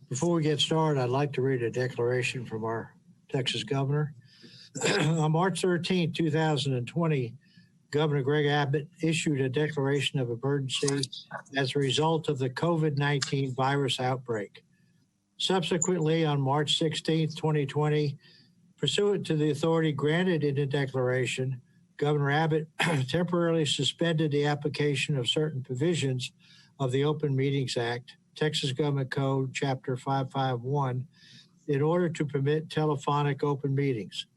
Before we get started, I'd like to read a declaration from our Texas governor. On March 13, 2020, Governor Greg Abbott issued a declaration of emergency as a result of the COVID-19 virus outbreak. Subsequently, on March 16, 2020, pursuant to the authority granted in the declaration, Governor Abbott temporarily suspended the application of certain provisions of the Open Meetings Act, Texas Government Code, Chapter 551, in order to permit telephonic open meetings.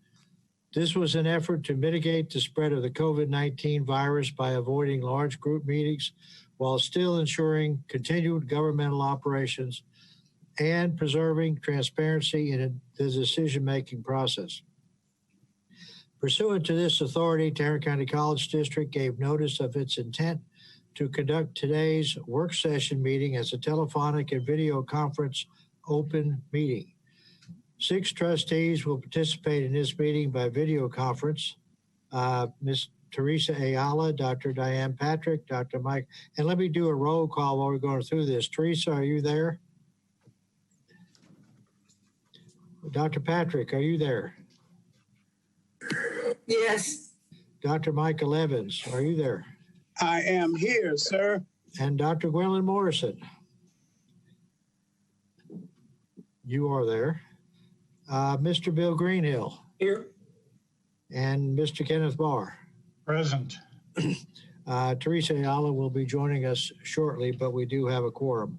This was an effort to mitigate the spread of the COVID-19 virus by avoiding large group meetings while still ensuring continued governmental operations and preserving transparency in the decision-making process. Pursuant to this authority, Tarrant County College District gave notice of its intent to conduct today's work session meeting as a telephonic and video conference open meeting. 6 trustees will participate in this meeting by video conference. Ms. Teresa Ayala, Dr. Diane Patrick, Dr. Mike, and let me do a roll call while we're going through this. Teresa, are you there? Dr. Patrick, are you there? Yes. Dr. Michael Evans, are you there? I am here, sir. And Dr. Gwendolyn Morrison. You are there. Mr. Bill Greenhill. Here. And Mr. Kenneth Barr. Present. Teresa Ayala will be joining us shortly, but we do have a quorum.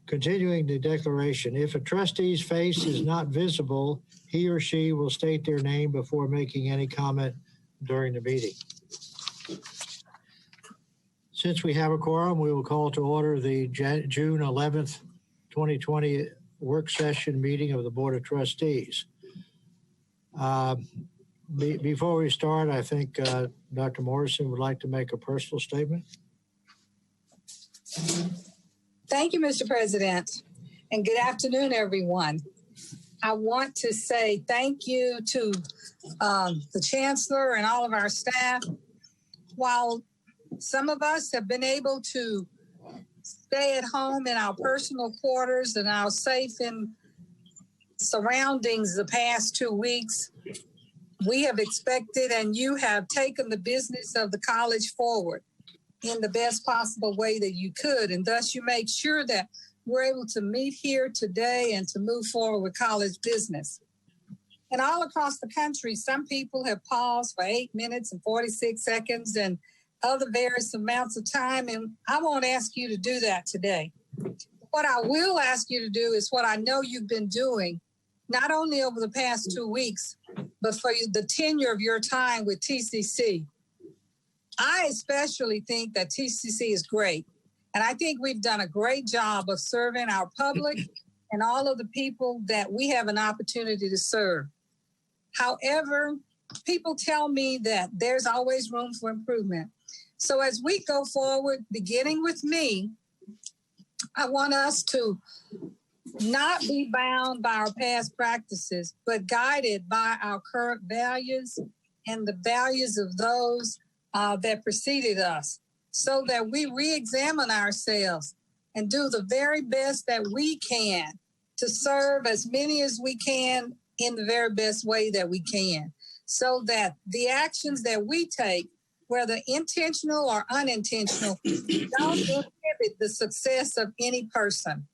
Continuing the declaration, if a trustee's face is not visible, he or she will state their name before making any comment during the meeting. Since we have a quorum, we will call to order the June 11th, 2020 work session meeting of the Board of Trustees. Before we start, I think Dr. Morrison would like to make a personal statement. Thank you, Mr. President, and good afternoon, everyone. I want to say thank you to the Chancellor and all of our staff. While some of us have been able to stay at home in our personal quarters and our safe in surroundings the past 2 weeks, we have expected and you have taken the business of the college forward in the best possible way that you could. And thus you make sure that we're able to meet here today and to move forward with college business. And all across the country, some people have paused for 8 minutes and 46 seconds and other various amounts of time. And I won't ask you to do that today. What I will ask you to do is what I know you've been doing, not only over the past 2 weeks, but for the tenure of your time with TCC. I especially think that TCC is great. And I think we've done a great job of serving our public and all of the people that we have an opportunity to serve. However, people tell me that there's always room for improvement. So as we go forward, beginning with me, I want us to not be bound by our past practices, but guided by our current values and the values of those that preceded us, so that we re-examine ourselves and do the very best that we can to serve as many as we can in the very best way that we can, so that the actions that we take, whether intentional or unintentional, don't inhibit the success of any person,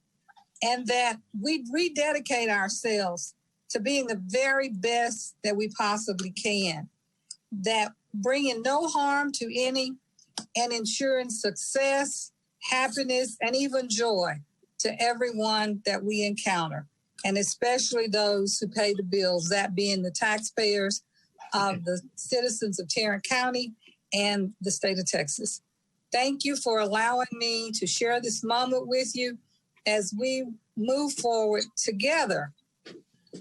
and that we rededicate ourselves to being the very best that we possibly can, that bringing no harm to any and ensuring success, happiness, and even joy to everyone that we encounter, and especially those who pay the bills, that being the taxpayers of the citizens of Tarrant County and the state of Texas. Thank you for allowing me to share this moment with you as we move forward together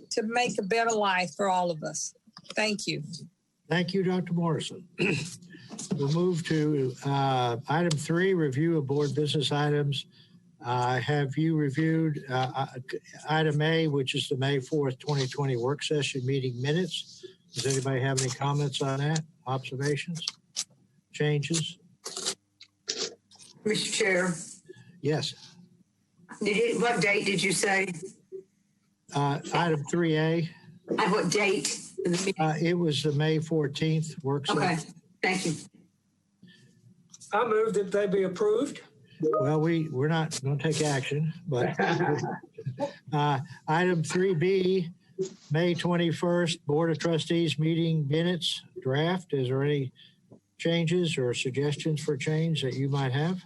to make a better life for all of us. Thank you. Thank you, Dr. Morrison. We'll move to item 3, review of board business items. Have you reviewed item A, which is the May 4th, 2020 work session meeting minutes? Does anybody have any comments on that? Observations? Changes? Mr. Chair, Yes. what date did you say? Item 3A, And what date? of the meeting? it was the May 14th work Okay, session. thank you. I move that they be approved. Well, we're not going to take action, but item 3B, May 21st, Board of Trustees meeting minutes draft. Is there any changes or suggestions for change that you might have?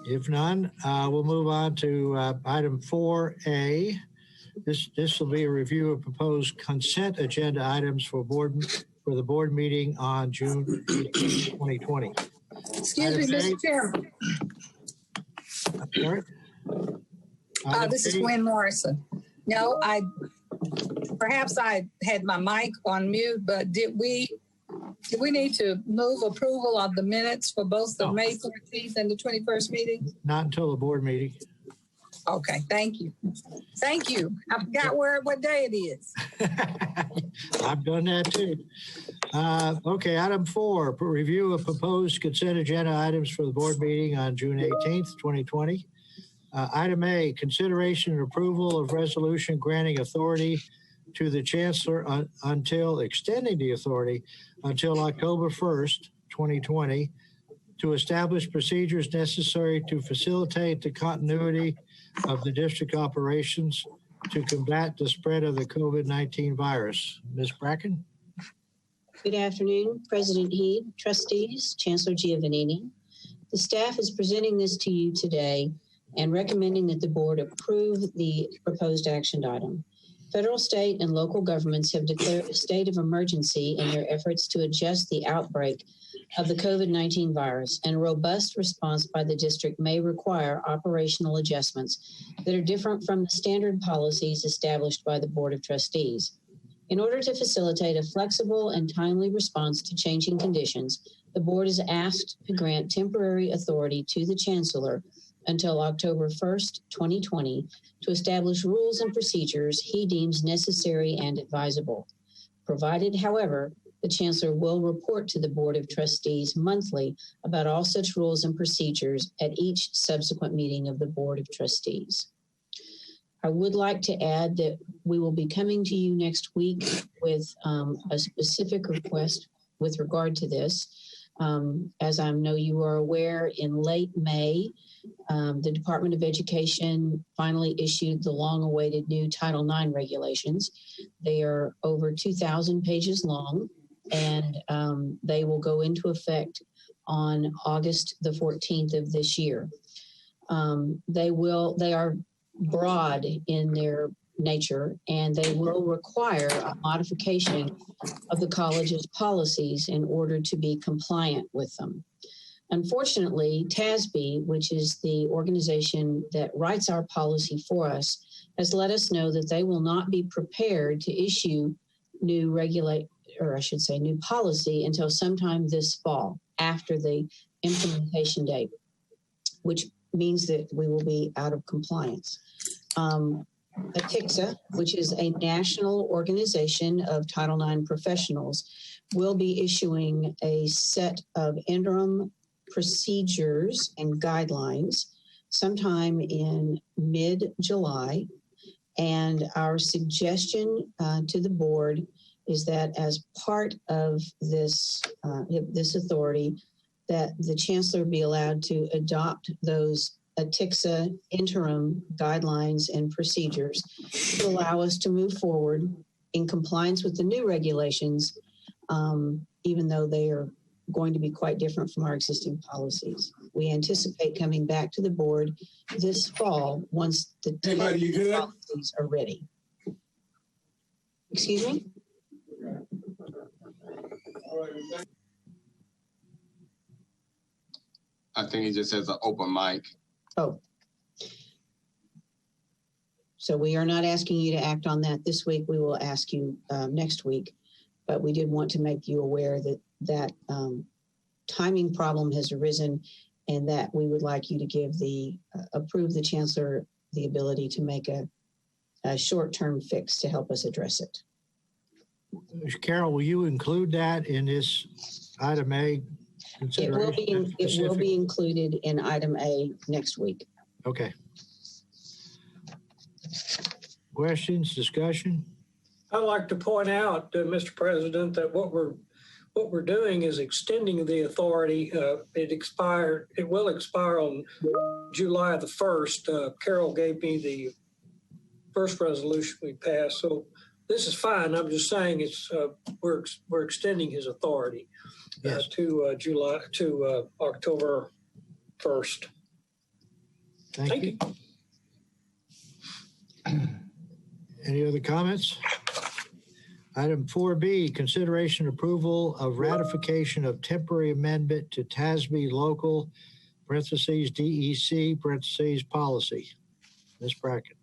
If none, we'll move on to item 4A. This will be a review of proposed consent agenda items for the board meeting on June 18, 2020. Excuse me, Mr. Chairman. This is Gwen Morrison. No, perhaps I had my mic on mute, but did we need to move approval of the minutes for both the May 14th and the 21st meeting? Not until the board meeting. Okay, thank you. Thank you. I forgot what day it is. I've done that too. Okay, item 4, review of proposed consent agenda items for the board meeting on June 18th, 2020. Item A, consideration and approval of resolution granting authority to the Chancellor until extending the authority until October 1st, 2020, to establish procedures necessary to facilitate the continuity of the district operations to combat the spread of the COVID-19 virus. Ms. Bracken? Good afternoon, President Heed, trustees, Chancellor Giovannini. The staff is presenting this to you today and recommending that the board approve the proposed action item. Federal, state, and local governments have declared a state of emergency in their efforts to adjust the outbreak of the COVID-19 virus, and a robust response by the district may require operational adjustments that are different from the standard policies established by the Board of Trustees. In order to facilitate a flexible and timely response to changing conditions, the board is asked to grant temporary authority to the Chancellor until October 1st, 2020, to establish rules and procedures he deems necessary and advisable. Provided, however, the Chancellor will report to the Board of Trustees monthly about all such rules and procedures at each subsequent meeting of the Board of Trustees. I would like to add that we will be coming to you next week with a specific request with regard to this. As I know you are aware, in late May, the Department of Education finally issued the long-awaited new Title IX regulations. They are over 2,000 pages long, and they will go into effect on August the 14th of this year. They are broad in their nature, and they will require a modification of the college's policies in order to be compliant with them. Unfortunately, TASB, which is the organization that writes our policy for us, has let us know that they will not be prepared to issue new policy until sometime this fall, after the implementation date, which means that we will be out of compliance. ATICSA, which is a national organization of Title IX professionals, will be issuing a set of interim procedures and guidelines sometime in mid-July. And our suggestion to the board is that as part of this authority, that the Chancellor be allowed to adopt those ATICSA interim guidelines and procedures to allow us to move forward in compliance with the new regulations, even though they are going to be quite different from our existing policies. We anticipate coming back to the board this fall once the policies are ready. Excuse me? I think he just has an open mic. Oh. So we are not asking you to act on that this week. We will ask you next week. But we did want to make you aware that timing problem has arisen, and that we would like you to approve the Chancellor the ability to make a short-term fix to help us address it. Carol, will you include that in this item A It will consideration? be included in item A next week. Okay. Questions, discussion? I'd like to point out, Mr. President, that what we're doing is extending the authority. It will expire on July the 1st. Carol gave me the first resolution we passed, so this is fine. I'm just saying we're extending his authority to October 1st. Thank you. Any other comments? Item 4B, consideration and approval of ratification of temporary amendment to TASB local, parentheses, DEC, parentheses, policy. Ms. Brackett.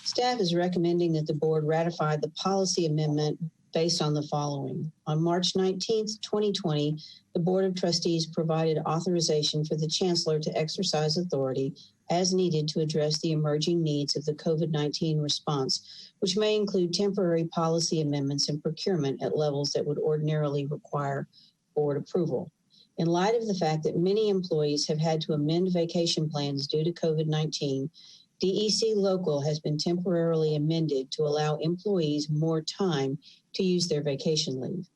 Staff is recommending that the board ratify the policy amendment based on the following. On March 19th, 2020, the Board of Trustees provided authorization for the Chancellor to exercise authority as needed to address the emerging needs of the COVID-19 response, which may include temporary policy amendments and procurement at levels that would ordinarily require board approval. In light of the fact that many employees have had to amend vacation plans due to COVID-19, DEC Local has been temporarily amended to allow employees more time to use their vacation leave.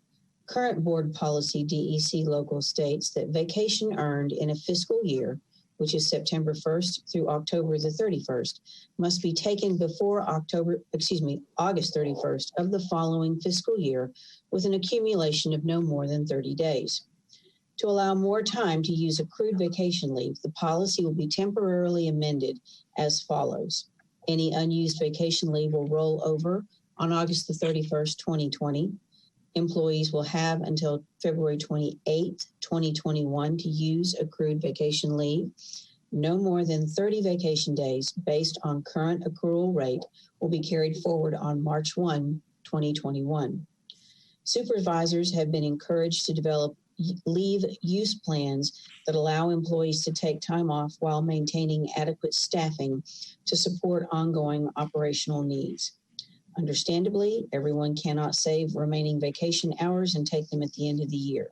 Current board policy DEC Local states that vacation earned in a fiscal year, which is September 1st through October the 31st, must be taken before August 31st of the following fiscal year with an accumulation of no more than 30 days. To allow more time to use accrued vacation leave, the policy will be temporarily amended as follows. Any unused vacation leave will roll over on August the 31st, 2020. Employees will have until February 28th, 2021 to use accrued vacation leave. No more than 30 vacation days based on current accrual rate will be carried forward on March 1, 2021. Supervisors have been encouraged to develop leave use plans that allow employees to take time off while maintaining adequate staffing to support ongoing operational needs. Understandably, everyone cannot save remaining vacation hours and take them at the end of the year.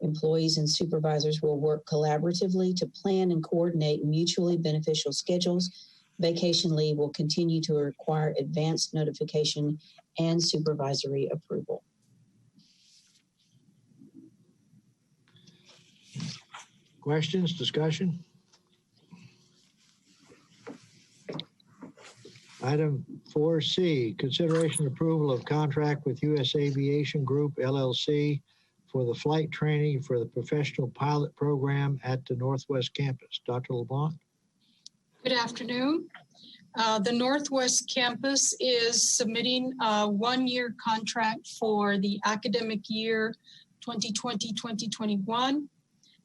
Employees and supervisors will work collaboratively to plan and coordinate mutually beneficial schedules. Vacation leave will continue to require advanced notification and supervisory approval. Questions, discussion? Item 4C, consideration approval of contract with U.S. Aviation Group, LLC, for the flight training for the professional pilot program at the Northwest Campus. Dr. LeBlanc? Good afternoon. The Northwest Campus is submitting a one-year contract for the academic year 2020-2021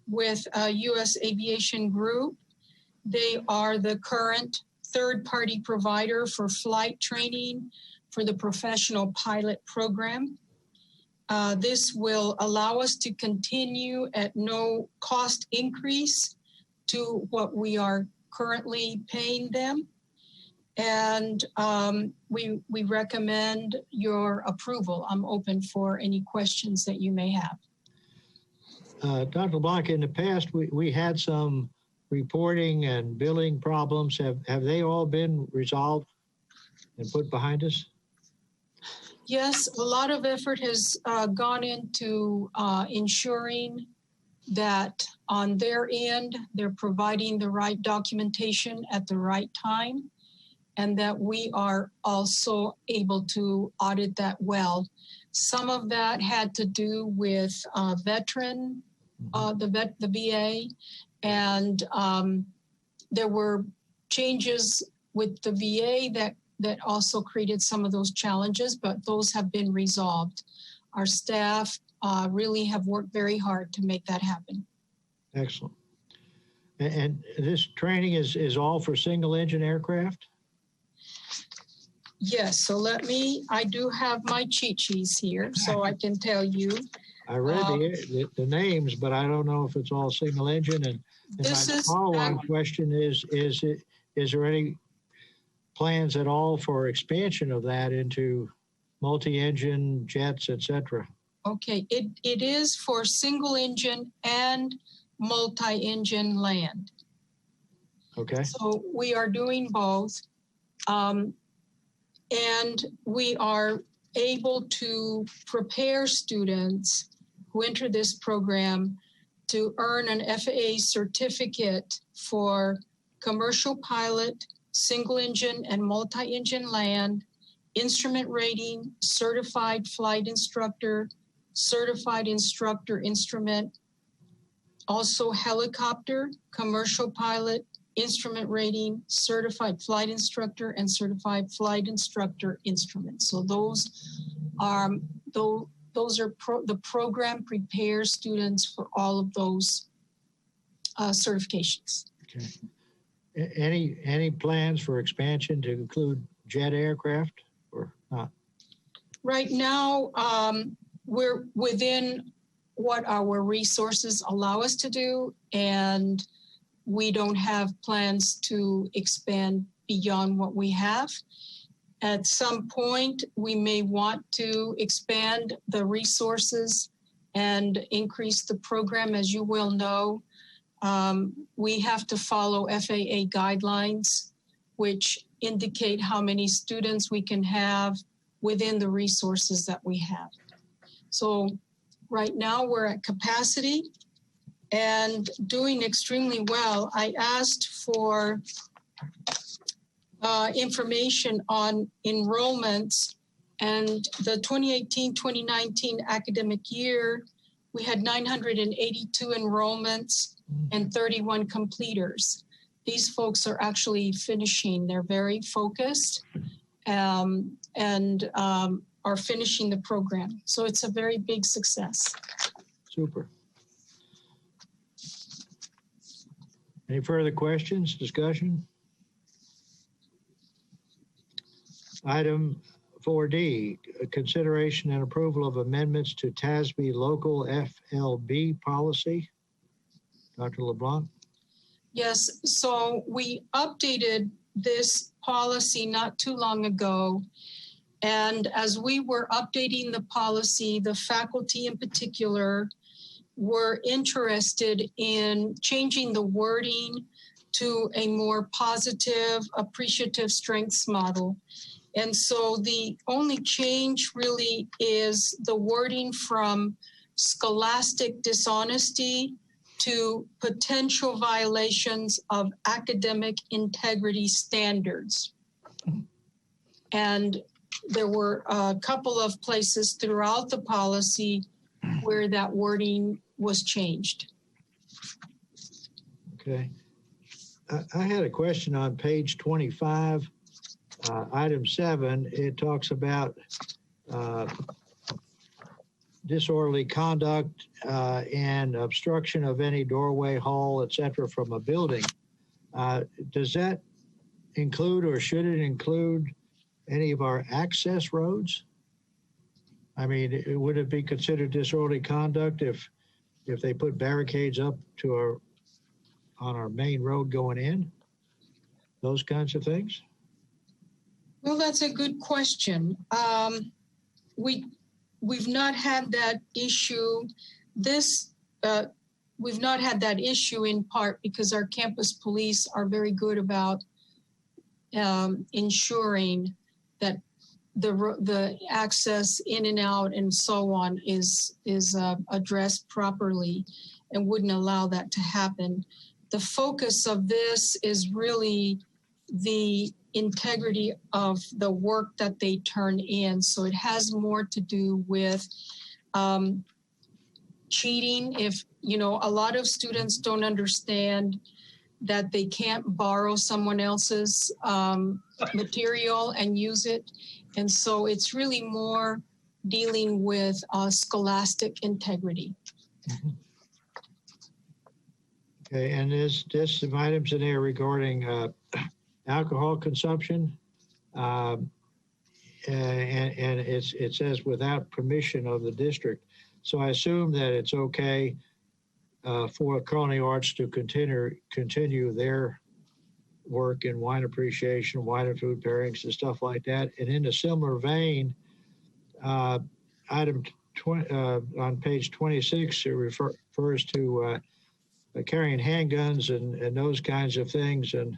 with U.S. Aviation Group. They are the current third-party provider for flight training for the professional pilot program. This will allow us to continue at no cost increase to what we are currently paying them. And we recommend your approval. I'm open for any questions that you may have. Dr. LeBlanc, in the past, we had some reporting and billing problems. Have they all been resolved and put behind us? Yes, a lot of effort has gone into ensuring that on their end, they're providing the right documentation at the right time, and that we are also able to audit that well. Some of that had to do with veteran, the VA, and there were changes with the VA that also created some of those challenges, but those have been resolved. Our staff really have worked very hard to make that happen. Excellent. And this training is all for single engine aircraft? Yes, so I do have my cheat sheets here, so I can tell you. I read the names, but I don't know if it's all single engine. And my follow-on question is there any plans at all for expansion of that into multi-engine jets, etc.? Okay, it is for single engine and multi-engine land. Okay. So we are doing both. And we are able to prepare students who enter this program to earn an FAA certificate for commercial pilot, single engine and multi-engine land, instrument rating, certified flight instructor, certified instructor instrument, also helicopter, commercial pilot, instrument rating, certified flight instructor, and certified flight instructor instrument. So those are the program prepares students for all of those certifications. Okay. Any plans for expansion to include jet aircraft or not? Right now, we're within what our resources allow us to do, and we don't have plans to expand beyond what we have. At some point, we may want to expand the resources and increase the program. As you well know, we have to follow FAA guidelines, which indicate how many students we can have within the resources that we have. So right now we're at capacity and doing extremely well. I asked for information on enrollments, and the 2018-2019 academic year, we had 982 enrollments and 31 completers. These folks are actually finishing. They're very focused and are finishing the program. So it's a very big success. Super. Any further questions, discussion? Item 4D, consideration and approval of amendments to TASB local FLB policy. Dr. LeBlanc? Yes, so we updated this policy not too long ago. And as we were updating the policy, the faculty in particular were interested in changing the wording to a more positive, appreciative strengths model. And so the only change really is the wording from scholastic dishonesty to potential violations of academic integrity standards. And there were a couple of places throughout the policy where that wording was changed. Okay. I had a question on page 25, item 7. It talks about disorderly conduct and obstruction of any doorway, hall, etc. from a building. Does that include, or should it include, any of our access roads? I mean, would it be considered disorderly conduct if they put barricades up to on our main road going in? Those kinds of things? Well, that's a good question. We've not had that issue. We've not had that issue in part because our campus police are very good about ensuring that the access in and out and so on is addressed properly and wouldn't allow that to happen. The focus of this is really the integrity of the work that they turn in. So it has more to do with cheating. If, you know, a lot of students don't understand that they can't borrow someone else's material and use it. And so it's really more dealing with scholastic integrity. Mm-hmm. Okay, and there's some items in there regarding alcohol consumption, and it says without permission of the district. So I assume that it's okay for culinary arts to continue their work in wine appreciation, wine and food pairings and stuff like that. And in a similar vein, Item 20, on page 26, it refers to carrying handguns and those kinds of things. And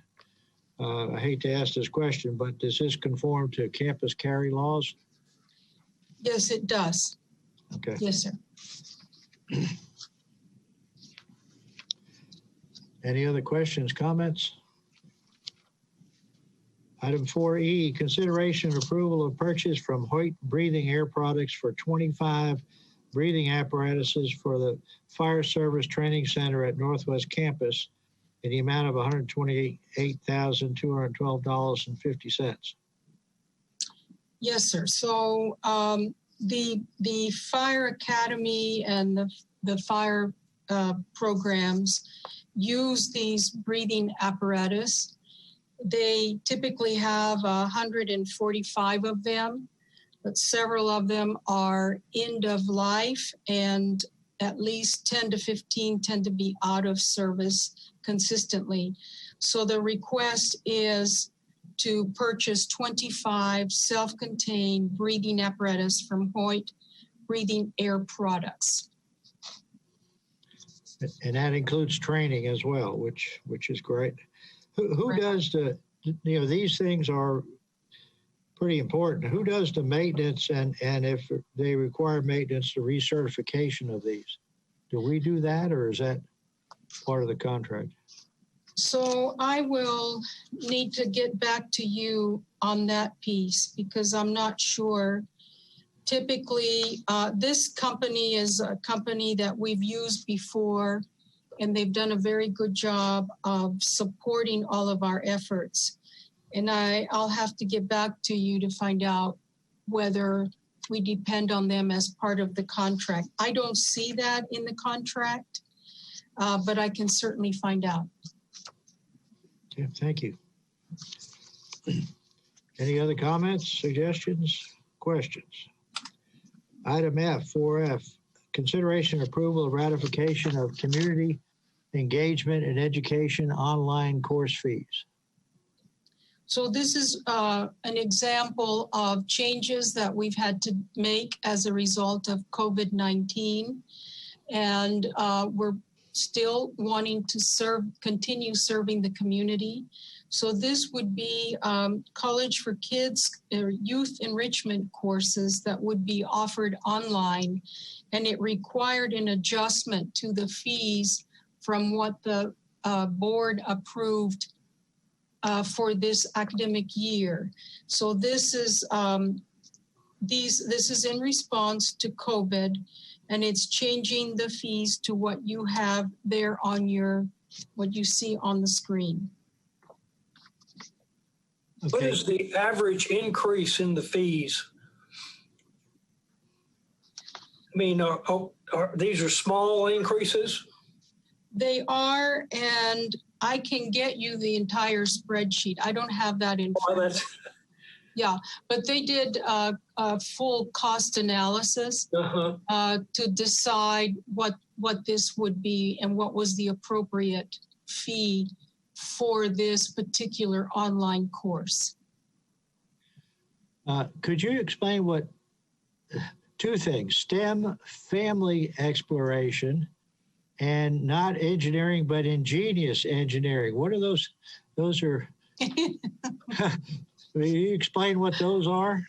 I hate to ask this question, but does this conform to campus carry laws? Yes, it does. Okay. Yes, sir. Any other questions, comments? Item 4E, consideration and approval of purchase from Hoyt Breathing Air Products for 25 breathing apparatuses for the Fire Service Training Center at Northwest Campus in the amount of $128,212.50. Yes, sir. So the Fire Academy and the fire programs use these breathing apparatus. They typically have 145 of them, but several of them are end of life, and at least 10 to 15 tend to be out of service consistently. So the request is to purchase 25 self-contained breathing apparatus from Hoyt Breathing Air Products. And that includes training as well, which is great. Who Right. does the, these things are pretty important. Who does the maintenance and if they require maintenance, the recertification of these? Do we do that, or is that part of the contract? So I will need to get back to you on that piece because I'm not sure. Typically, this company is a company that we've used before, and they've done a very good job of supporting all of our efforts. And I'll have to get back to you to find out whether we depend on them as part of the contract. I don't see that in the contract, but I can certainly find out. Okay, thank you. Any other comments, suggestions, questions? Item F, 4F, consideration and approval of ratification of community engagement and education online course fees. So this is an example of changes that we've had to make as a result of COVID-19. And we're still wanting to continue serving the community. So this would be college for kids, youth enrichment courses that would be offered online. And it required an adjustment to the fees from what the board approved for this academic year. So this is this is in response to COVID, and it's changing the fees to what you have there on what you see on the screen. Okay. What is the average increase in the fees? I mean, these are small increases? They are, and I can get you the entire spreadsheet. I don't have that in front of me. Yeah, but they did a full cost analysis to decide what this would be and what was the appropriate fee for this particular online course. Could you explain what, two things, STEM family exploration and not engineering, but ingenious engineering? What are those? Those are, will you explain what those are?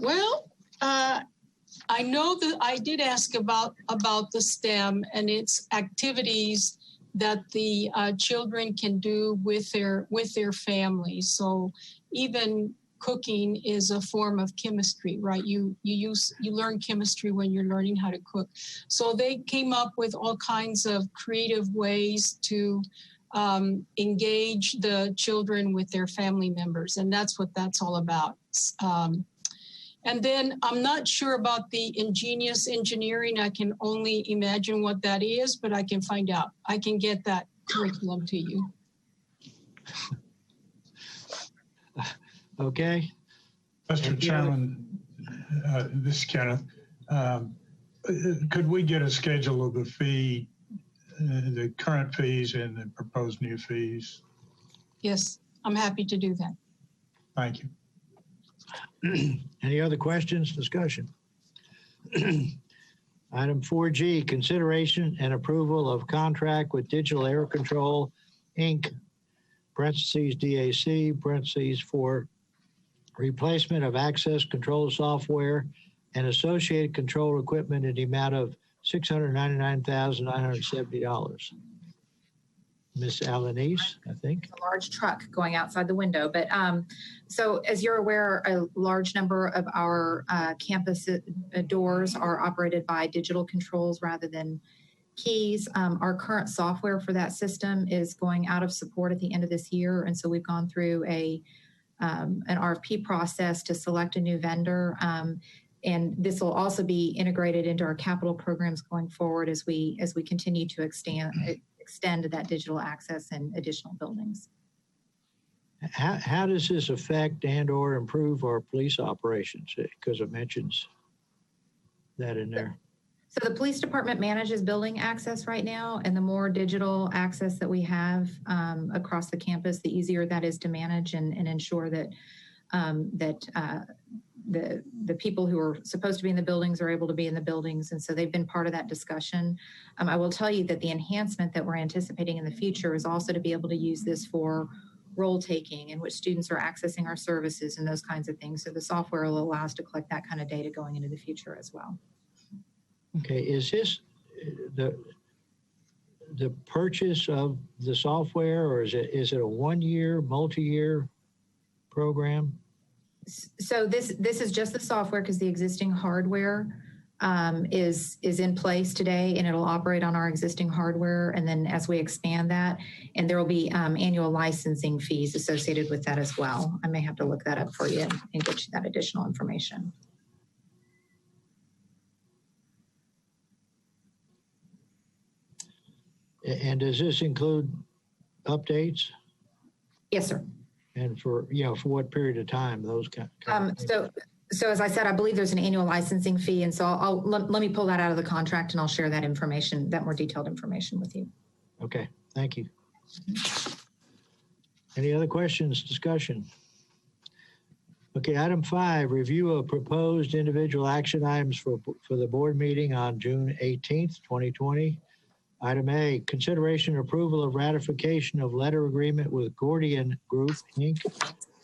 Well, I know that I did ask about the STEM and its activities that the children can do with their families. So even cooking is a form of chemistry, right? You learn chemistry when you're learning how to cook. So they came up with all kinds of creative ways to engage the children with their family members, and that's what that's all about. And then I'm not sure about the ingenious engineering. I can only imagine what that is, but I can find out. I can get that curriculum to you. Okay. Mr. Chairman, this is Kenneth. Could we get a schedule of the fee, the current fees and the proposed new fees? Yes, I'm happy to do that. Thank you. Any other questions, discussion? Item 4G, consideration and approval of contract with Digital Air Control, Inc., parentheses DAC, parentheses for replacement of access control software and associated control equipment in the amount of $699,970. Ms. Alanis, I think. A large truck going outside the window. But so as you're aware, a large number of our campus doors are operated by digital controls rather than keys. Our current software for that system is going out of support at the end of this year. And so we've gone through an RFP process to select a new vendor. And this will also be integrated into our capital programs going forward as we continue to extend that digital access in additional buildings. How does this affect and or improve our police operations? Because it mentions that in there. So the police department manages building access right now, and the more digital access that we have across the campus, the easier that is to manage and ensure that the people who are supposed to be in the buildings are able to be in the buildings. And so they've been part of that discussion. I will tell you that the enhancement that we're anticipating in the future is also to be able to use this for roll taking, in which students are accessing our services and those kinds of things. So the software will allow us to collect that kind of data going into the future as well. Okay, is this the purchase of the software, or is it a 1 year, multi-year program? So this is just the software because the existing hardware is in place today, and it'll operate on our existing hardware. And then as we expand that, and there will be annual licensing fees associated with that as well. I may have to look that up for you and get you that additional information. And does this include updates? Yes, sir. And for what period of time, those kind of things? So as I said, I believe there's an annual licensing fee. And so let me pull that out of the contract, and I'll share that information, that more detailed information with you. Okay, thank you. Any other questions, discussion? Okay, item 5, review of proposed individual action items for the board meeting on June 18th, 2020. Item A, consideration and approval of ratification of letter agreement with Gordian Group, Inc.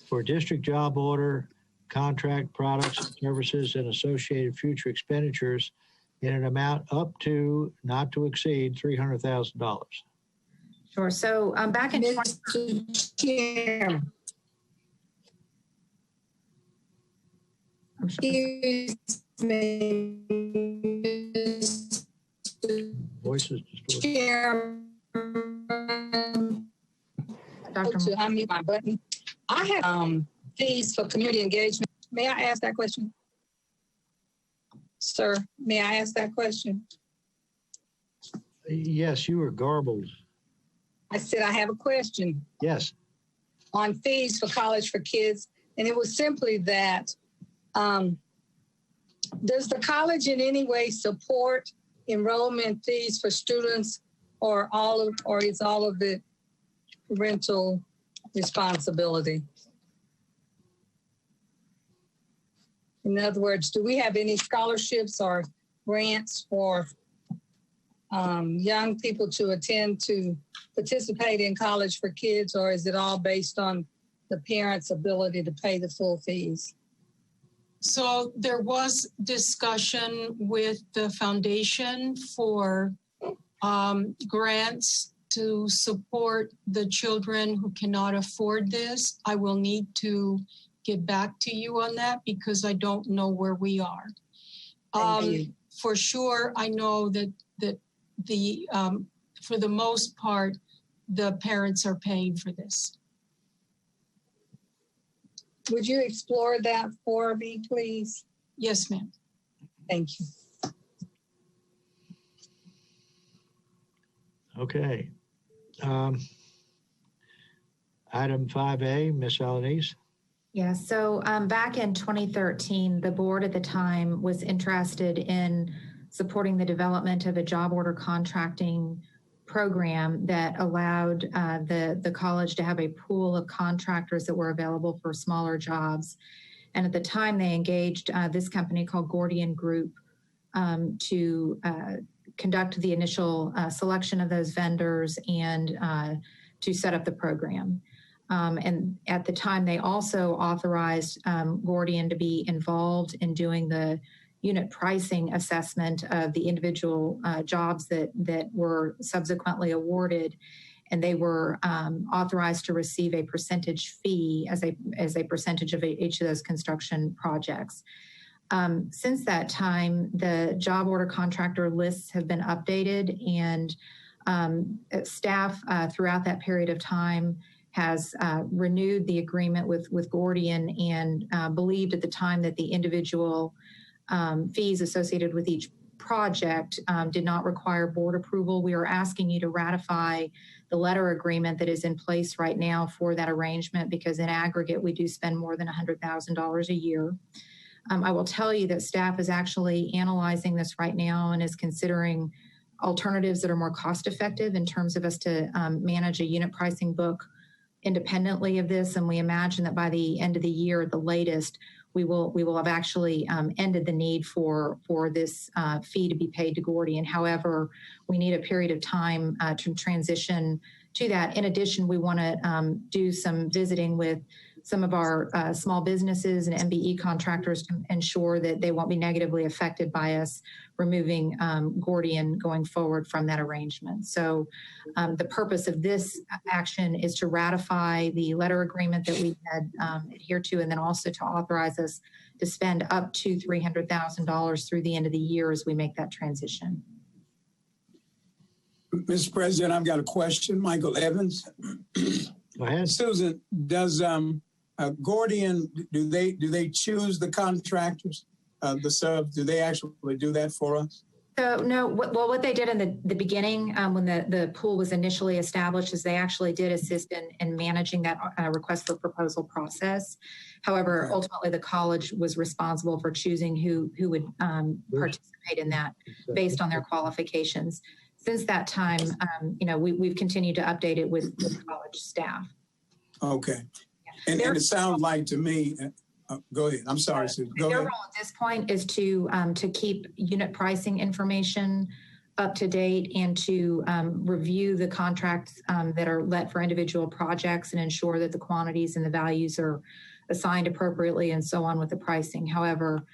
for district job order, contract products, services, and associated future expenditures in an amount up to, not to exceed, $300,000. Sure. So back in Mr. Chair. I'm sure. Voices distorted. Chair. Dr. To unmute my button. I have fees for community engagement. May I ask that question? Sir, may I ask that question? Yes, you were garbled. I said I have a question Yes. on fees for college for kids, and it was simply that does the college in any way support enrollment fees for students, or is all of it parental responsibility? In other words, do we have any scholarships or grants for young people to attend to participate in college for kids, or is it all based on the parents' ability to pay the full fees? So there was discussion with the foundation for grants to support the children who cannot afford this. I will need to get back to you on that because I don't know where we are. For sure, I know that for the most part, the parents are paying for this. Would you explore that for me, please? Yes, ma'am. Thank you. Okay. Item 5A, Ms. Alanis. Yeah, so back in 2013, the board at the time was interested in supporting the development of a job order contracting program that allowed the college to have a pool of contractors that were available for smaller jobs. And at the time, they engaged this company called Gordian Group to conduct the initial selection of those vendors and to set up the program. And at the time, they also authorized Gordian to be involved in doing the unit pricing assessment of the individual jobs that were subsequently awarded. And they were authorized to receive a percentage fee as a percentage of each of those construction projects. Since that time, the job order contractor lists have been updated, and staff throughout that period of time has renewed the agreement with Gordian and believed at the time that the individual fees associated with each project did not require board approval. We are asking you to ratify the letter agreement that is in place right now for that arrangement, because in aggregate, we do spend more than $100,000 a year. I will tell you that staff is actually analyzing this right now and is considering alternatives that are more cost effective in terms of us to manage a unit pricing book independently of this. And we imagine that by the end of the year at the latest, we will have actually ended the need for this fee to be paid to Gordian. However, we need a period of time to transition to that. In addition, we want to do some visiting with some of our small businesses and MBE contractors to ensure that they won't be negatively affected by us removing Gordian going forward from that arrangement. So the purpose of this action is to ratify the letter agreement that we had adhered to, and then also to authorize us to spend up to $300,000 through the end of the year as we make that transition. Mr. President, I've got a question. Michael Evans. Go ahead. Susan, does Gordian, do they choose the contractors, the subs? Do they actually do that for us? So no, what they did in the beginning when the pool was initially established is they actually did assist in managing that request for proposal process. However, ultimately the college was responsible for choosing who would participate in that based on their qualifications. Since that time, we've continued to update it with college staff. Okay. And it sounds like to me, go ahead. I'm sorry, Susan. Go their ahead. role at this point is to keep unit pricing information up to date and to review the contracts that are let for individual projects and ensure that the quantities and the values are assigned appropriately and so on with the pricing. However,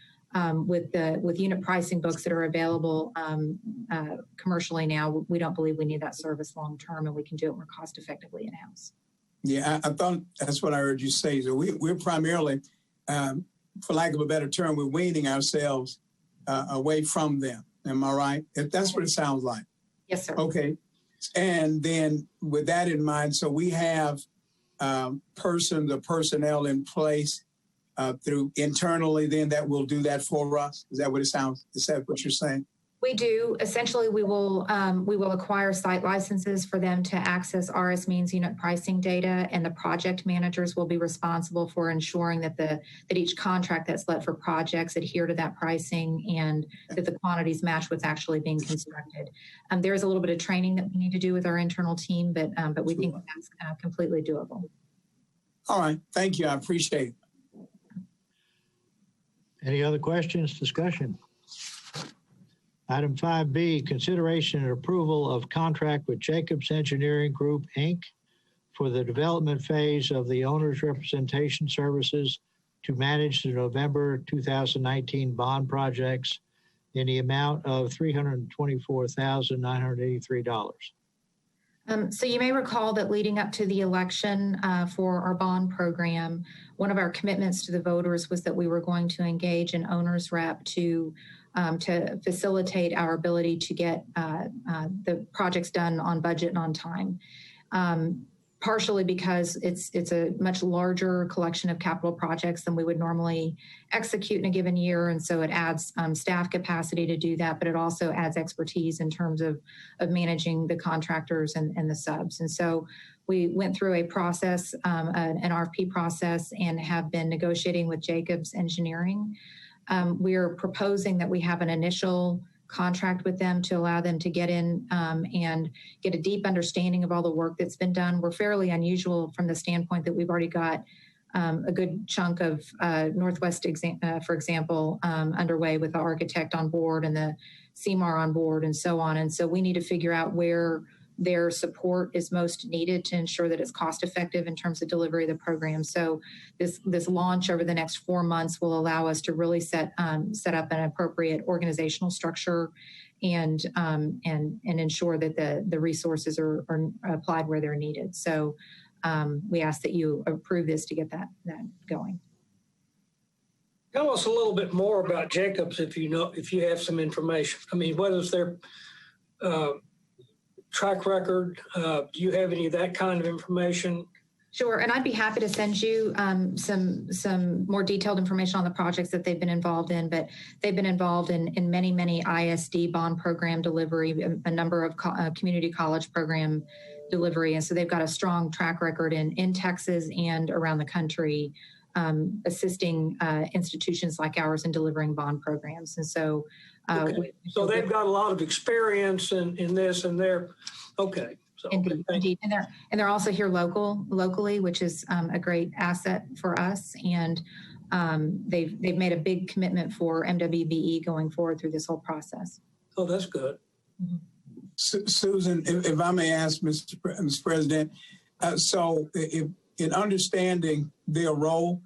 with unit pricing books that are available commercially now, we don't believe we need that service long term, and we can do it more cost effectively in house. Yeah, I thought that's what I heard you say. So we're primarily, for lack of a better term, we're weaning ourselves away from them. Am I right? That's what it sounds like. Yes, sir. Okay. And then with that in mind, so we have personnel in place through internally then that will do that for us. Is that what it sounds? Is that what you're saying? We do. Essentially, we will acquire site licenses for them to access RS Means unit pricing data, and the project managers will be responsible for ensuring that each contract that's let for projects adhere to that pricing and that the quantities match what's actually being constructed. There is a little bit of training that we need to do with our internal team, but we think that's completely doable. All right. Thank you. I appreciate it. Any other questions, discussion? Item 5B, consideration and approval of contract with Jacobs Engineering Group, Inc. for the development phase of the owner's representation services to manage the November 2019 bond projects in the amount of $324,983. So you may recall that leading up to the election for our bond program, one of our commitments to the voters was that we were going to engage an owner's rep to facilitate our ability to get the projects done on budget and on time. Partially because it's a much larger collection of capital projects than we would normally execute in a given year. And so it adds staff capacity to do that, but it also adds expertise in terms of managing the contractors and the subs. And so we went through a process, an RFP process, and have been negotiating with Jacobs Engineering. We're proposing that we have an initial contract with them to allow them to get in and get a deep understanding of all the work that's been done. We're fairly unusual from the standpoint that we've already got a good chunk of Northwest, for example, underway with the architect on board and the CMAR on board and so on. And so we need to figure out where their support is most needed to ensure that it's cost effective in terms of delivery of the program. So this launch over the next 4 months will allow us to really set up an appropriate organizational structure and ensure that the resources are applied where they're needed. So we ask that you approve this to get that going. Tell us a little bit more about Jacobs if you have some information. I mean, what is their track record? Do you have any of that kind of information? Sure, and I'd be happy to send you some more detailed information on the projects that they've been involved in, but they've been involved in many ISD bond program delivery, a number of community college program delivery, and so they've got a strong track record in Texas and around the country, assisting institutions like ours in delivering bond programs. And so okay. So they've got a lot of experience in this, and they're okay. So, indeed. And they're also here locally, which is a great asset for us. And they've made a big commitment for MWBE going forward through this whole process. Oh, that's good. Mm-hmm. Susan, if I may ask, Mr. President, so if in understanding their role,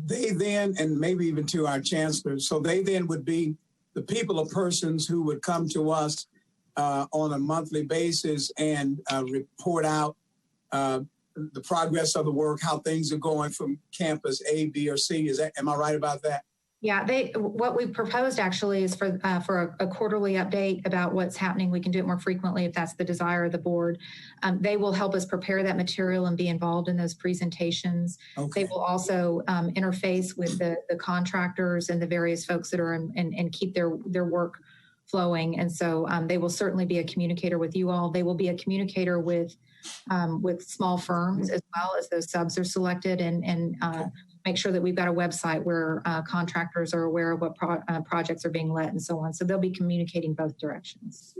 they then, and maybe even to our chancellor, so they then would be the people or persons who would come to us on a monthly basis and report out the progress of the work, how things are going from campus A, B, or C. Am I right about that? Yeah, what we proposed actually is for a quarterly update about what's happening. We can do it more frequently if that's the desire of the board. They will help us prepare that material and be involved in those presentations. Okay. They will also interface with the contractors and the various folks that are and keep their work flowing. And so they will certainly be a communicator with you all. They will be a communicator with small firms as well as those subs are selected and make sure that we've got a website where contractors are aware of what projects are being let and so on. So they'll be communicating both directions.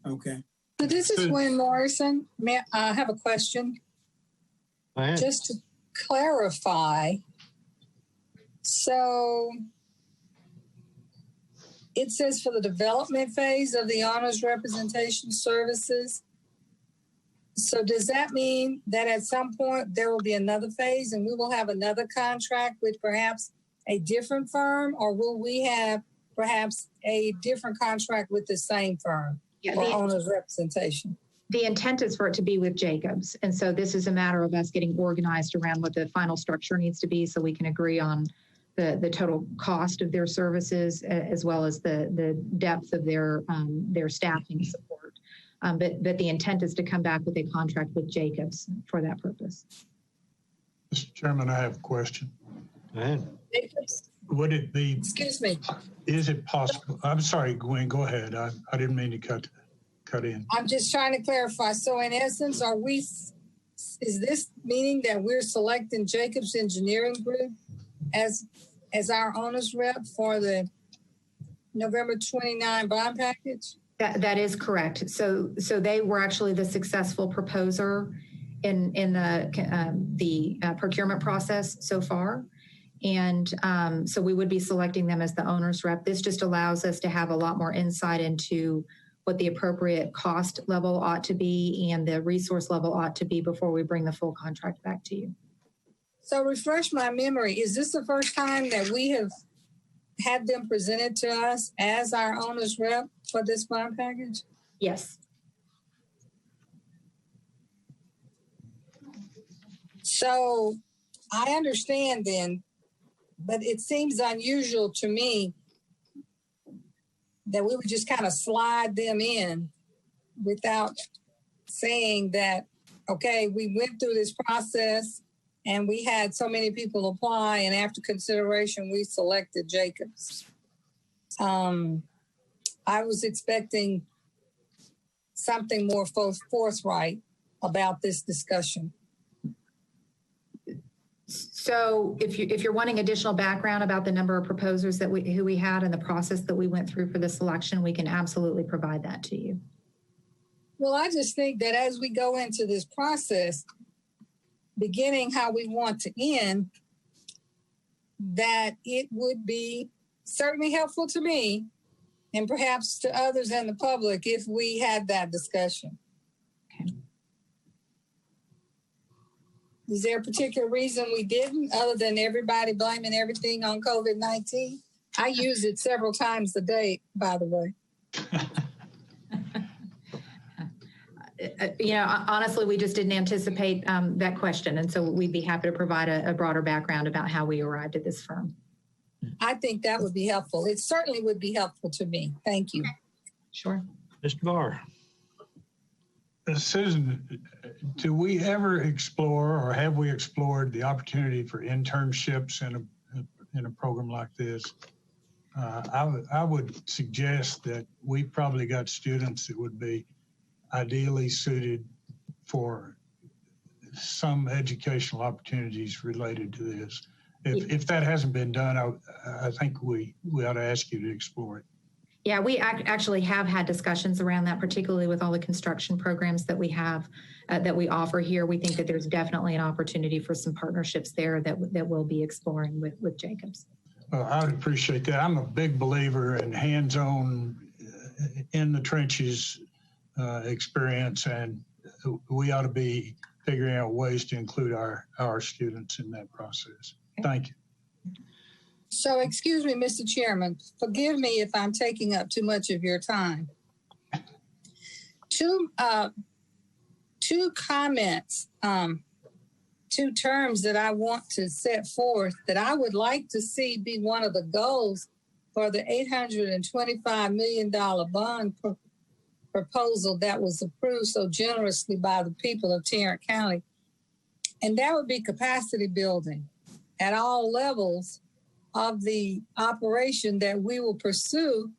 Okay. So this is Gwen Morrison. I have a question. Just to clarify, so it says for the development phase of the honors representation services. So does that mean that at some point there will be another phase and we will have another contract with perhaps a different firm, or will we have perhaps a different contract with the same firm for honors representation? The intent is for it to be with Jacobs. And so this is a matter of us getting organized around what the final structure needs to be so we can agree on the total cost of their services as well as the depth of their staffing support. But the intent is to come back with a contract with Jacobs for that purpose. Mr. Chairman, I have a question. Go ahead. Jacobs. Would it be? Excuse me. Is it possible? I'm sorry, Gwen. Go ahead. I didn't mean to cut in. I'm just trying to clarify. So in essence, is this meaning that we're selecting Jacobs Engineering Group as our owners rep for the November 29 bond package? That is correct. So they were actually the successful proposer in the procurement process so far. And so we would be selecting them as the owner's rep. This just allows us to have a lot more insight into what the appropriate cost level ought to be and the resource level ought to be before we bring the full contract back to you. So refresh my memory. Is this the first time that we have had them presented to us as our owner's rep for this bond package? Yes. So I understand then, but it seems unusual to me that we would just kind of slide them in without saying that, okay, we went through this process and we had so many people apply, and after consideration, we selected Jacobs. I was expecting something more forthright about this discussion. So if you're wanting additional background about the number of proposers who we had and the process that we went through for the selection, we can absolutely provide that to you. Well, I just think that as we go into this process, beginning how we want to end, that it would be certainly helpful to me and perhaps to others in the public if we had that discussion. Okay. Is there a particular reason we didn't, other than everybody blaming everything on COVID-19? I use it several times a day, by the way. Honestly, we just didn't anticipate that question. And so we'd be happy to provide a broader background about how we arrived at this firm. I think that would be helpful. It certainly would be helpful to me. Thank you. Sure. Mr. Barr. Susan, do we ever explore or have we explored the opportunity for internships in a program like this? I would suggest that we probably got students that would be ideally suited for some educational opportunities related to this. If that hasn't been done, I think we ought to ask you to explore it. Yeah, we actually have had discussions around that, particularly with all the construction programs that we have, that we offer here. We think that there's definitely an opportunity for some partnerships there that we'll be exploring with Jacobs. I would appreciate that. I'm a big believer in hands-on, in the trenches experience, and we ought to be figuring out ways to include our students in that process. Thank you. So, excuse me, Mr. Chairman, forgive me if I'm taking up too much of your time. Two comments, two terms that I want to set forth that I would like to see be one of the goals for the $825 million bond proposal that was approved so generously by the people of Tarrant County. And that would be capacity building at all levels of the operation that we will pursue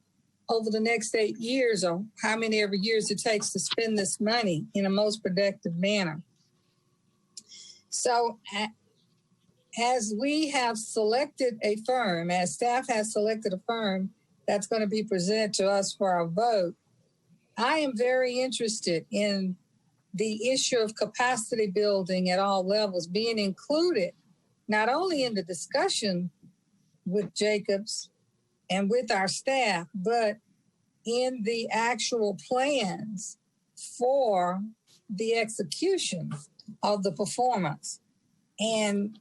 over the next 8 years, or how many ever years it takes to spend this money in a most productive manner. So as we have selected a firm, as staff has selected a firm that's going to be presented to us for our vote, I am very interested in the issue of capacity building at all levels being included, not only in the discussion with Jacobs and with our staff, but in the actual plans for the execution of the performance. And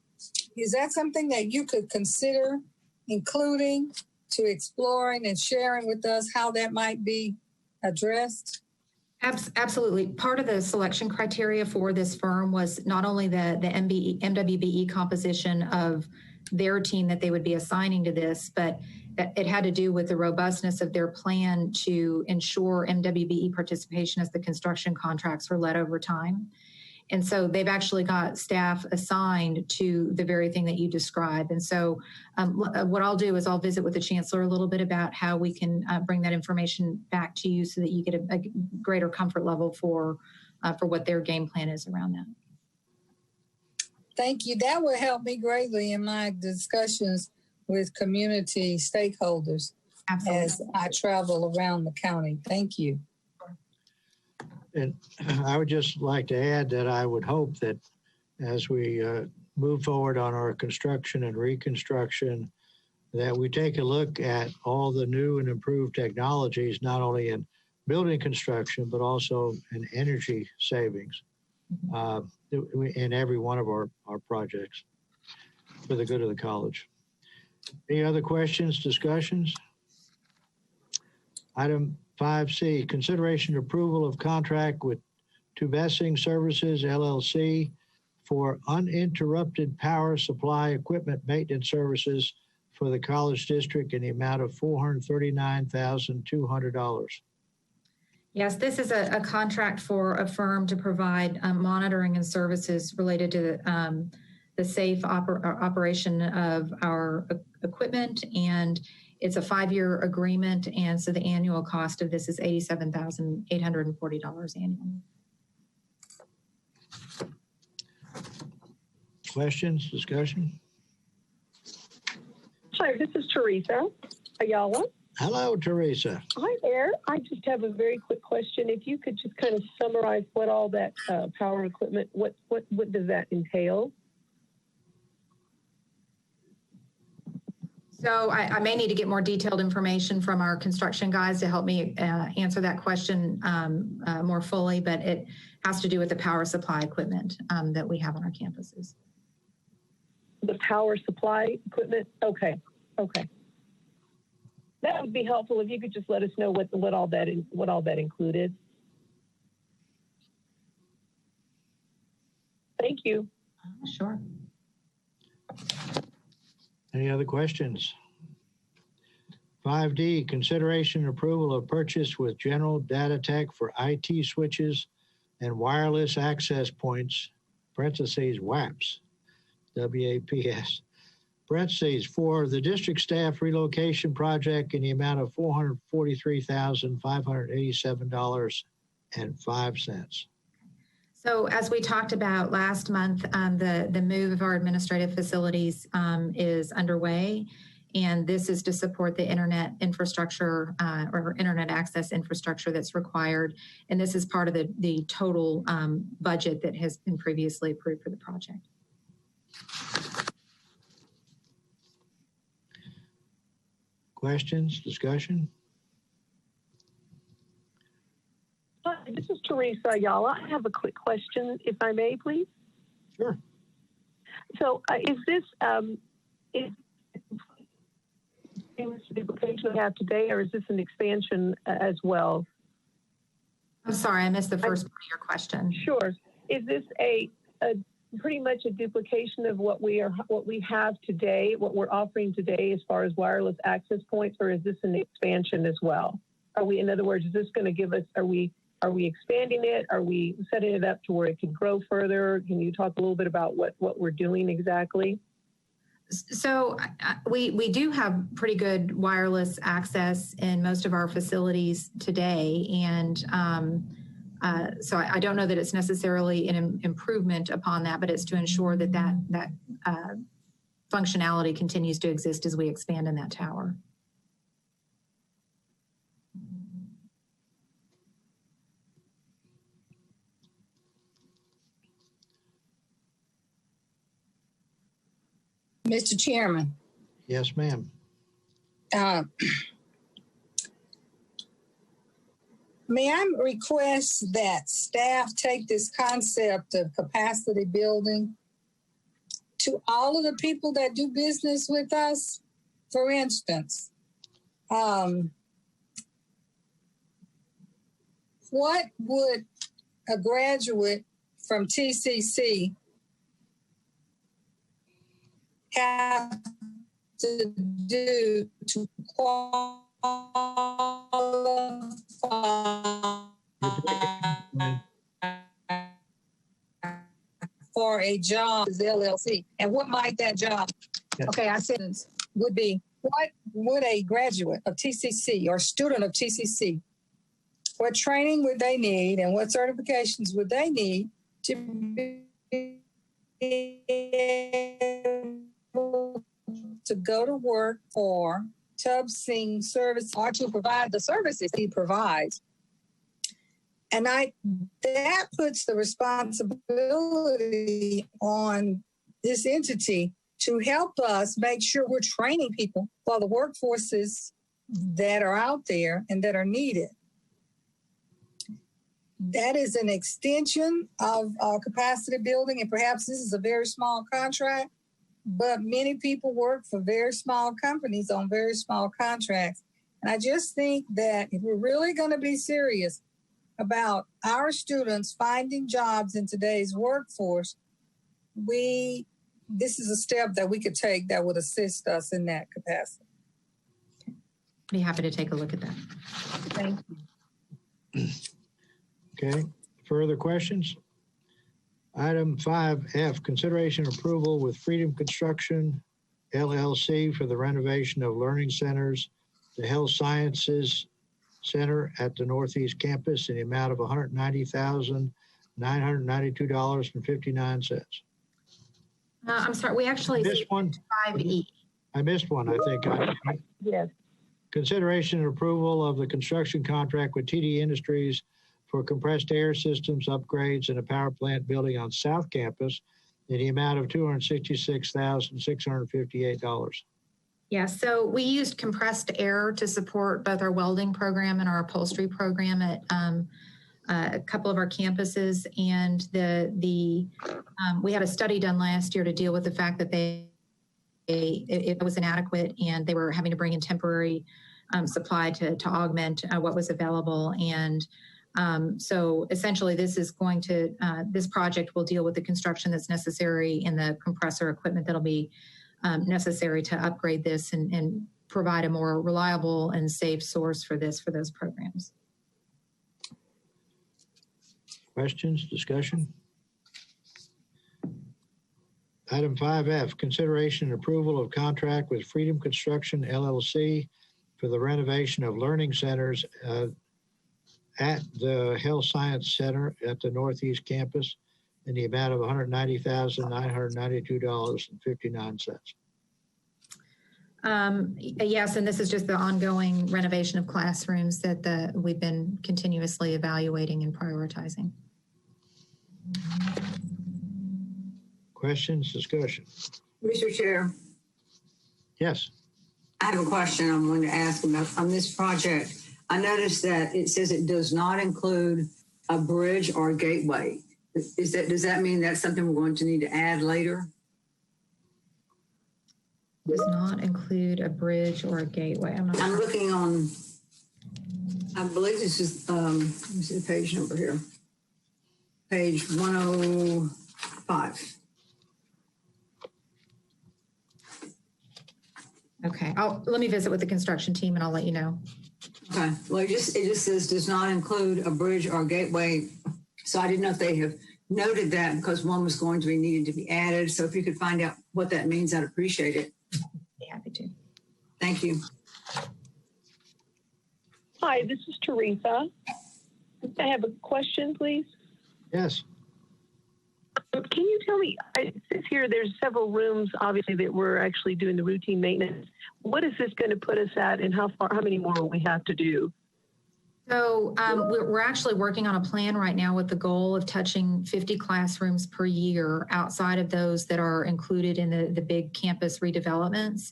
is that something that you could consider including, to exploring and sharing with us how that might be addressed? Absolutely. Part of the selection criteria for this firm was not only the MWBE composition of their team that they would be assigning to this, but it had to do with the robustness of their plan to ensure MWBE participation as the construction contracts were led over time. And so they've actually got staff assigned to the very thing that you described. And so what I'll do is I'll visit with the Chancellor a little bit about how we can bring that information back to you so that you get a greater comfort level for what their game plan is around that. Thank you. That will help me greatly in my discussions with community stakeholders. Absolutely. As I travel around the county. Thank you. And I would just like to add that I would hope that as we move forward on our construction and reconstruction, that we take a look at all the new and improved technologies, not only in building construction, but also in energy savings in every one of our projects for the good of the college. Any other questions, discussions? Item 5C, consideration and approval of contract with Tubbesing Services, LLC for uninterrupted power supply equipment maintenance services for the college district in the amount of $439,200. Yes, this is a contract for a firm to provide monitoring and services related to the safe operation of our equipment, and it's a 5-year agreement, and so the annual cost of this is $87,840 annually. Questions, discussion? Hi, this is Teresa Ayala. Hello, Teresa. Hi there. I just have a very quick question. If you could just kind of summarize what all that power equipment, what does that entail? So I may need to get more detailed information from our construction guys to help me answer that question more fully, but it has to do with the power supply equipment that we have on our campuses. The power supply equipment? Okay. That would be helpful if you could just let us know what all that included. Thank you. Sure. Any other questions? 5D, consideration and approval of purchase with General Datatech for IT switches and wireless access points, parentheses, WAPs, WAPS, parentheses, for the district staff relocation project in the amount of $443,587.05. So as we talked about last month, the move of our administrative facilities is underway, and this is to support the internet infrastructure or internet access infrastructure that's required. And this is part of the total budget that has been previously approved for the project. Questions, discussion? This is Teresa Ayala. I have a quick question, if I may, please. Sure. So is this duplication we have today, or is this an expansion as well? I'm sorry, I missed the first part of your question. Sure. Is this a pretty much a duplication of what we have today, what we're offering today as far as wireless access points, or is this an expansion as well? In other words, is this going to give us, are we expanding it? Are we setting it up to where it can grow further? Can you talk a little bit about what we're doing exactly? So we do have pretty good wireless access in most of our facilities today. And so I don't know that it's necessarily an improvement upon that, but it's to ensure that functionality continues to exist as we expand in that tower. Mr. Chairman. Yes, ma'am. May I request that staff take this concept of capacity building to all of the people that do business with us? For instance, what would a graduate from TCC have to do to qualify for a job as LLC? And what might that job, okay, I said would be, what would a graduate of TCC or student of TCC, what training would they need and what certifications would they need to be to go to work for Tubbesing service or to provide the services he provides? And that puts the responsibility on this entity to help us make sure we're training people for the workforces that are out there and that are needed. That is an extension of capacity building, and perhaps this is a very small contract, but many people work for very small companies on very small contracts. And I just think that if we're really going to be serious about our students finding jobs in today's workforce, this is a step that we could take that would assist us in that capacity. Be happy to take a look at that. Thank you. Okay, further questions? Item 5F, consideration and approval with Freedom Construction, LLC for the renovation of learning centers, the Health Sciences Center at the Northeast Campus in the amount of $190,992.59. I'm sorry, we actually missed one. 5E. I missed one, I think. Yes. Consideration and approval of the construction contract with TD Industries for compressed air systems upgrades in a power plant building on South Campus in the amount of $266,658. Yeah, so we used compressed air to support both our welding program and our upholstery program at a couple of our campuses. And we had a study done last year to deal with the fact that it was inadequate and they were having to bring in temporary supply to augment what was available. And so essentially this project will deal with the construction that's necessary and the compressor equipment that'll be necessary to upgrade this and provide a more reliable and safe source for those programs. Questions, discussion? Item 5F, consideration and approval of contract with Freedom Construction LLC for the renovation of learning centers at the Health Science Center at the Northeast Campus in the amount of $190,992.59. Yes, and this is just the ongoing renovation of classrooms that we've been continuously evaluating and prioritizing. Questions, discussion? Mr. Chair, Yes. I have a question I'm going to ask about on this project. I noticed that it says it does not include a bridge or a gateway. Does that mean that's something we're going to need to add later? Does not include a bridge or a gateway. I'm looking on, I believe this is, let me see the page number here. Page 105. Okay, let me visit with the construction team and I'll let you know. Okay, well, it just says does not include a bridge or gateway. So I didn't know if they have noted that because one was going to be needed to be added. So if you could find out what that means, I'd appreciate it. Be happy to. Thank you. Hi, this is Teresa. I have a question, please. Yes. Can you tell me, it says here there's several rooms, obviously, that we're actually doing the routine maintenance. What is this going to put us at and how many more will we have to do? So we're actually working on a plan right now with the goal of touching 50 classrooms per year outside of those that are included in the big campus redevelopments.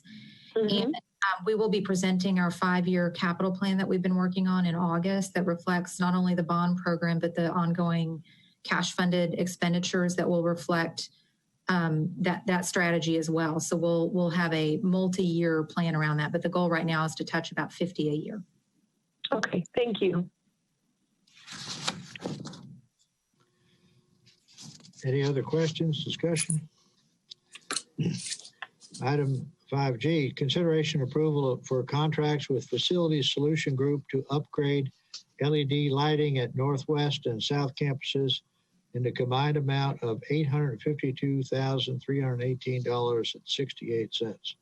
Mm-hmm. And we will be presenting our 5-year capital plan that we've been working on in August that reflects not only the bond program, but the ongoing cash-funded expenditures that will reflect that strategy as well. So we'll have a multi-year plan around that, but the goal right now is to touch about 50 a year. Okay, thank you. Any other questions, discussion? Item 5G, consideration approval for contracts with Facilities Solution Group to upgrade LED lighting at Northwest and South campuses in the combined amount of $852,318.68.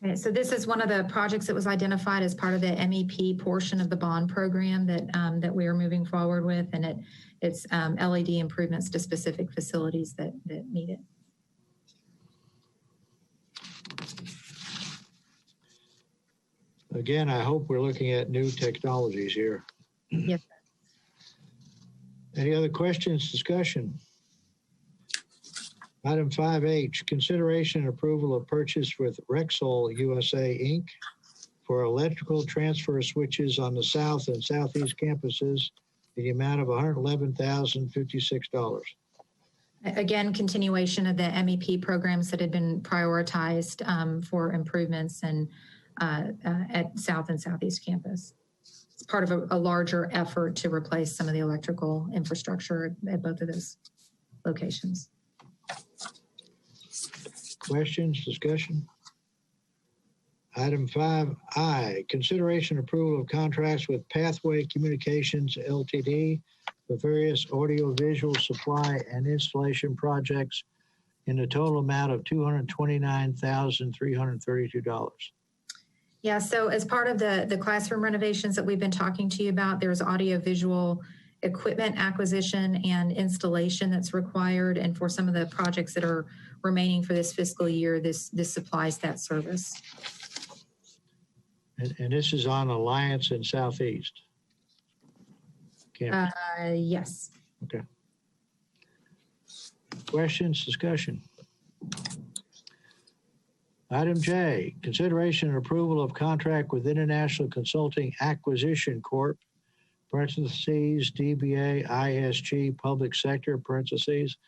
Okay, so this is one of the projects that was identified as part of the MEP portion of the bond program that we are moving forward with, and it's LED improvements to specific facilities that need it. Again, I hope we're looking at new technologies here. Yes. Any other questions, discussion? Item 5H, consideration and approval of purchase with Rexel USA, Inc. for electrical transfer switches on the South and Southeast campuses in the amount of $111,056. Again, continuation of the MEP programs that had been prioritized for improvements and at South and Southeast campus. It's part of a larger effort to replace some of the electrical infrastructure at both of those locations. Questions, discussion? Item 5I, consideration approval of contracts with Pathway Communications Ltd. for various audiovisual supply and installation projects in a total amount of $229,332. Yeah, so as part of the classroom renovations that we've been talking to you about, there's audiovisual equipment acquisition and installation that's required. And for some of the projects that are remaining for this fiscal year, this supplies that service. And this is on Alliance and Southeast. Campus. Yes. Okay. Questions, discussion? Item J, consideration and approval of contract with International Consulting Acquisition Corp, parentheses, DBA, ISG, Public Sector, parentheses,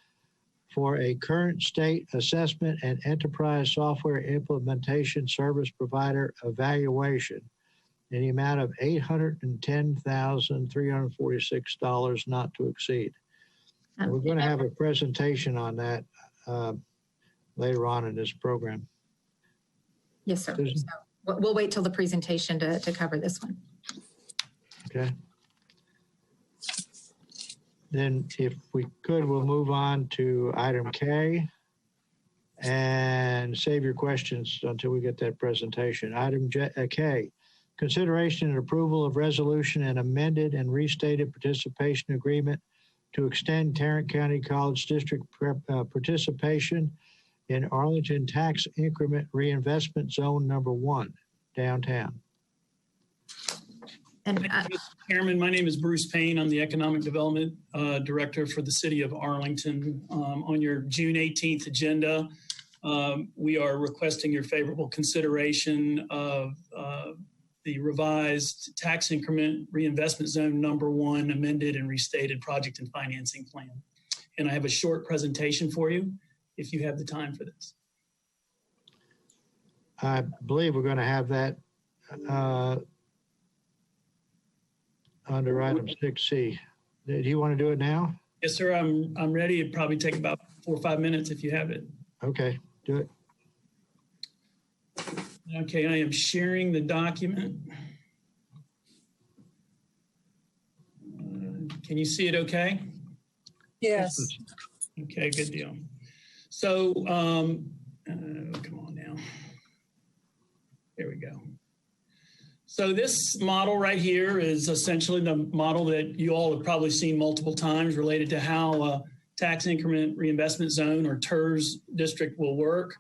for a current state assessment and enterprise software implementation service provider evaluation in the amount of $810,346 not to exceed. And we're going to have a presentation on that later on in this program. Yes, sir. Susan? So we'll wait till the presentation to cover this one. Okay. Then if we could, we'll move on to item K and save your questions until we get that presentation. Item K, consideration and approval of resolution and amended and restated participation agreement to extend Tarrant County College District participation in Arlington Tax Increment Reinvestment Zone Number 1, downtown. And Thank you, Mr. Chairman. My name is Bruce Payne. I'm the Economic Development Director for the City of Arlington. On your June 18th agenda, we are requesting your favorable consideration of the revised Tax Increment Reinvestment Zone Number 1 amended and restated project and financing plan. And I have a short presentation for you if you have the time for this. I believe we're going to have that under item 6C. Do you want to do it now? Yes, sir. I'm ready. It'd probably take about 4 or 5 minutes if you have it. Okay, do it. Okay, I am sharing the document. Can you see it okay? Yes. Okay, good deal. So, come on now. There we go. So this model right here is essentially the model that you all have probably seen multiple times related to how a tax increment reinvestment zone or TERS district will work.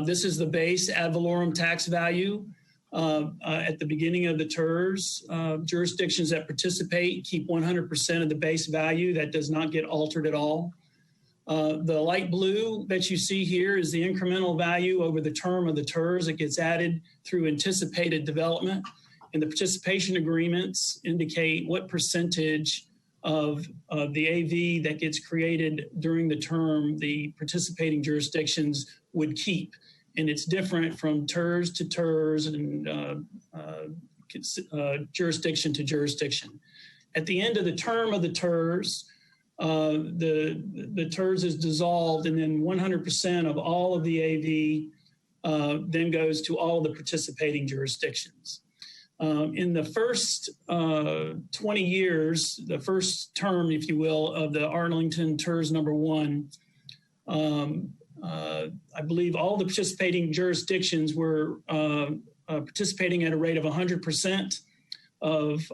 This is the base ad valorem tax value at the beginning of the TERS. Jurisdictions that participate keep 100% of the base value. That does not get altered at all. The light blue that you see here is the incremental value over the term of the TERS. It gets added through anticipated development. And the participation agreements indicate what percentage of the AV that gets created during the term the participating jurisdictions would keep. And it's different from TERS to TERS and jurisdiction to jurisdiction. At the end of the term of the TERS, the TERS is dissolved, and then 100% of all of the AV then goes to all the participating jurisdictions. In the first 20 years, the first term, if you will, of the Arlington TERS number 1, I believe all the participating jurisdictions were participating at a rate of 100% of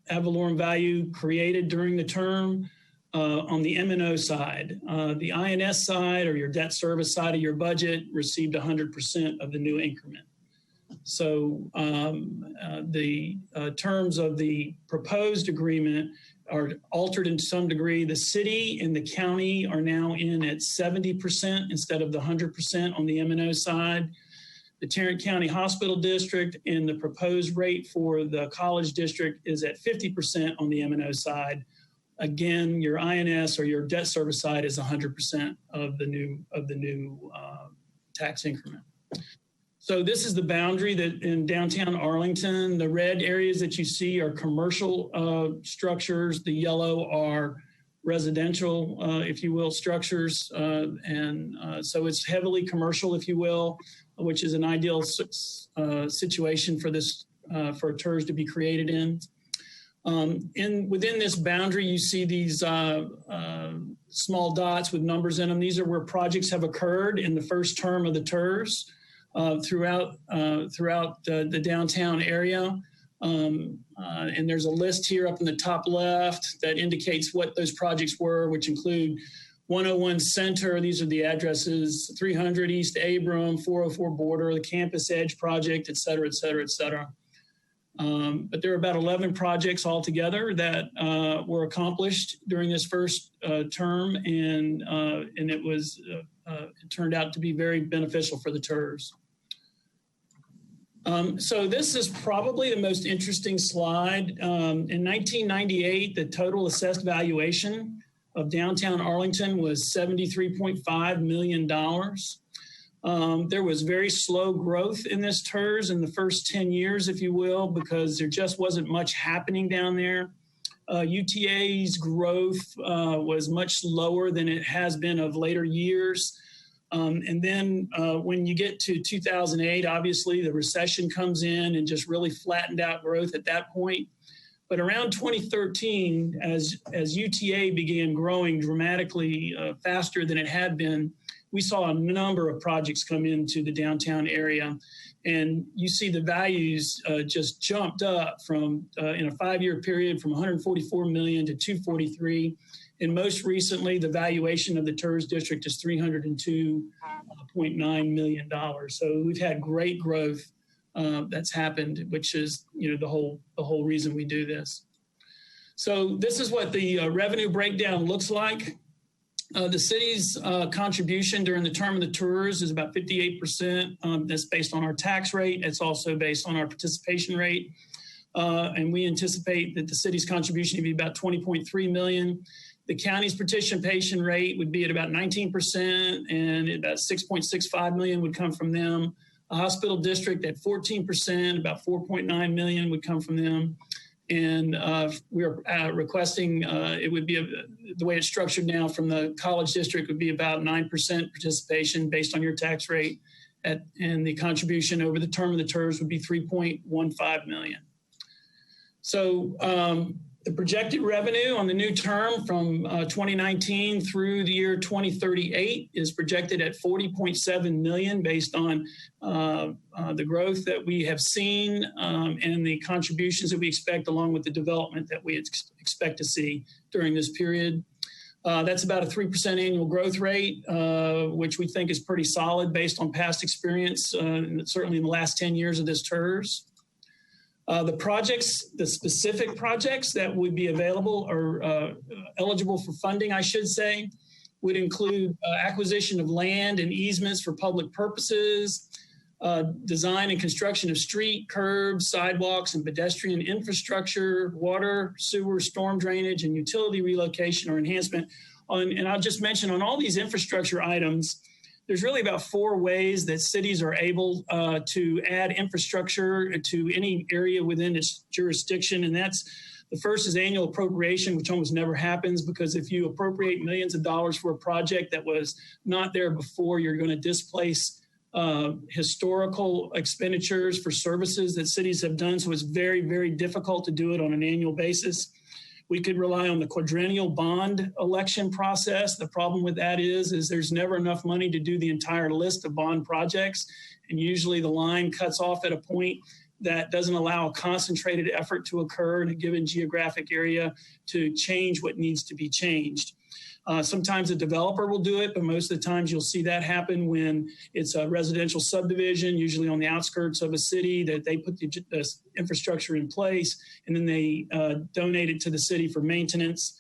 ad valorem value created during the term. On the M&O side, the INS side or your debt service side of your budget received 100% of the new increment. So the terms of the proposed agreement are altered in some degree. The city and the county are now in at 70% instead of the 100% on the M&O side. The Tarrant County Hospital District and the proposed rate for the college district is at 50% on the M&O side. Again, your INS or your debt service side is 100% of the new tax increment. So this is the boundary that in downtown Arlington. The red areas that you see are commercial structures. The yellow are residential, if you will, structures. So it's heavily commercial, if you will, which is an ideal situation for this for a TERS to be created in. Within this boundary, you see these small dots with numbers in them. These are where projects have occurred in the first term of the TERS throughout the downtown area. And there's a list here up in the top left that indicates what those projects were, which include 101 Center, these are the addresses, 300 East Abram, 404 Border, the Campus Edge project, et cetera, et cetera, et cetera. But there are about 11 projects altogether that were accomplished during this first term, and it turned out to be very beneficial for the TERS. So this is probably the most interesting slide. In 1998, the total assessed valuation of downtown Arlington was $73.5 million. There was very slow growth in this TERS in the first 10 years, if you will, because there just wasn't much happening down there. UTA's growth was much lower than it has been of later years. And then when you get to 2008, obviously the recession comes in and just really flattened out growth at that point. But around 2013, as UTA began growing dramatically faster than it had been, we saw a number of projects come into the downtown area. And you see the values just jumped up from, in a 5-year period, from 144 million to 243. And most recently, the valuation of the TERS district is $302.9 million. So we've had great growth that's happened, which is, the whole reason we do this. So this is what the revenue breakdown looks like. The city's contribution during the term of the TERS is about 58%. That's based on our tax rate. It's also based on our participation rate. And we anticipate that the city's contribution would be about $20.3 million. The county's participation rate would be at about 19%, and about $6.65 million would come from them. A hospital district at 14%, about $4.9 million would come from them. And we're requesting, it would be, the way it's structured now from the college district would be about 9% participation based on your tax rate. And the contribution over the term of the TERS would be $3.15 million. So the projected revenue on the new term from 2019 through the year 2038 is projected at $40.7 million based on the growth that we have seen and the contributions that we expect, along with the development that we expect to see during this period. That's about a 3% annual growth rate, which we think is pretty solid based on past experience, certainly in the last 10 years of this TERS. The projects, the specific projects that would be available or eligible for funding, I should say, would include acquisition of land and easements for public purposes, design and construction of street, curbs, sidewalks, and pedestrian infrastructure, water, sewer, storm drainage, and utility relocation or enhancement. And I'll just mention on all these infrastructure items, there's really about 4 ways that cities are able to add infrastructure to any area within its jurisdiction. And that's, the first is annual appropriation, which almost never happens, because if you appropriate millions of dollars for a project that was not there before, you're going to displace historical expenditures for services that cities have done. So it's very, very difficult to do it on an annual basis. We could rely on the quadrennial bond election process. The problem with that is there's never enough money to do the entire list of bond projects. And usually the line cuts off at a point that doesn't allow a concentrated effort to occur in a given geographic area to change what needs to be changed. Sometimes a developer will do it, but most of the times you'll see that happen when it's a residential subdivision, usually on the outskirts of a city, that they put the infrastructure in place and then they donate it to the city for maintenance.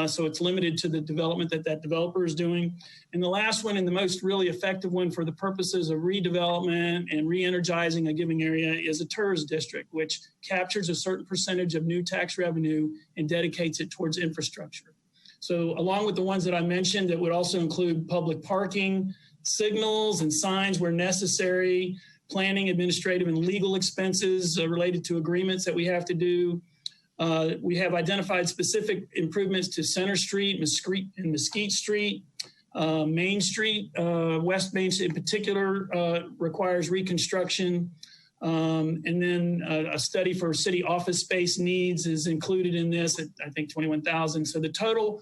So it's limited to the development that developer is doing. And the last one, and the most really effective one for the purposes of redevelopment and re-energizing a given area, is a TERS district, which captures a certain percentage of new tax revenue and dedicates it towards infrastructure. So along with the ones that I mentioned, it would also include public parking, signals and signs where necessary, planning, administrative, and legal expenses related to agreements that we have to do. We have identified specific improvements to Center Street and Mesquite Street. Main Street, West Main Street in particular, requires reconstruction. And then a study for city office space needs is included in this at, I think, $21,000. So the total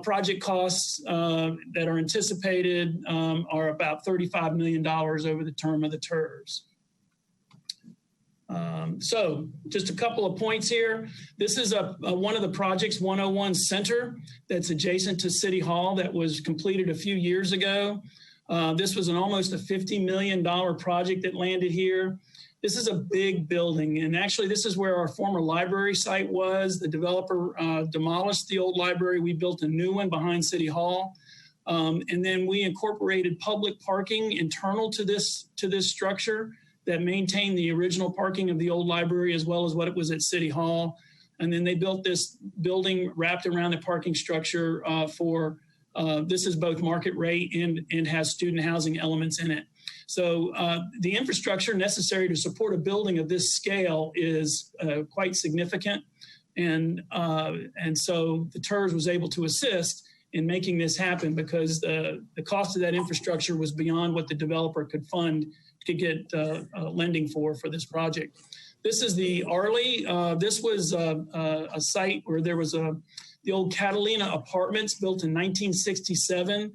project costs that are anticipated are about $35 million over the term of the TERS. So just a couple of points here. This is one of the projects, 101 Center, that's adjacent to City Hall that was completed a few years ago. This was almost a $50 million project that landed here. This is a big building, and actually this is where our former library site was. The developer demolished the old library. We built a new one behind City Hall. And then we incorporated public parking internal to this structure that maintained the original parking of the old library as well as what it was at City Hall. And then they built this building wrapped around the parking structure this is both market rate and has student housing elements in it. So the infrastructure necessary to support a building of this scale is quite significant. And so the TERS was able to assist in making this happen because the cost of that infrastructure was beyond what the developer could get lending for this project. This is the Arley. This was a site where there was the old Catalina Apartments built in 1967,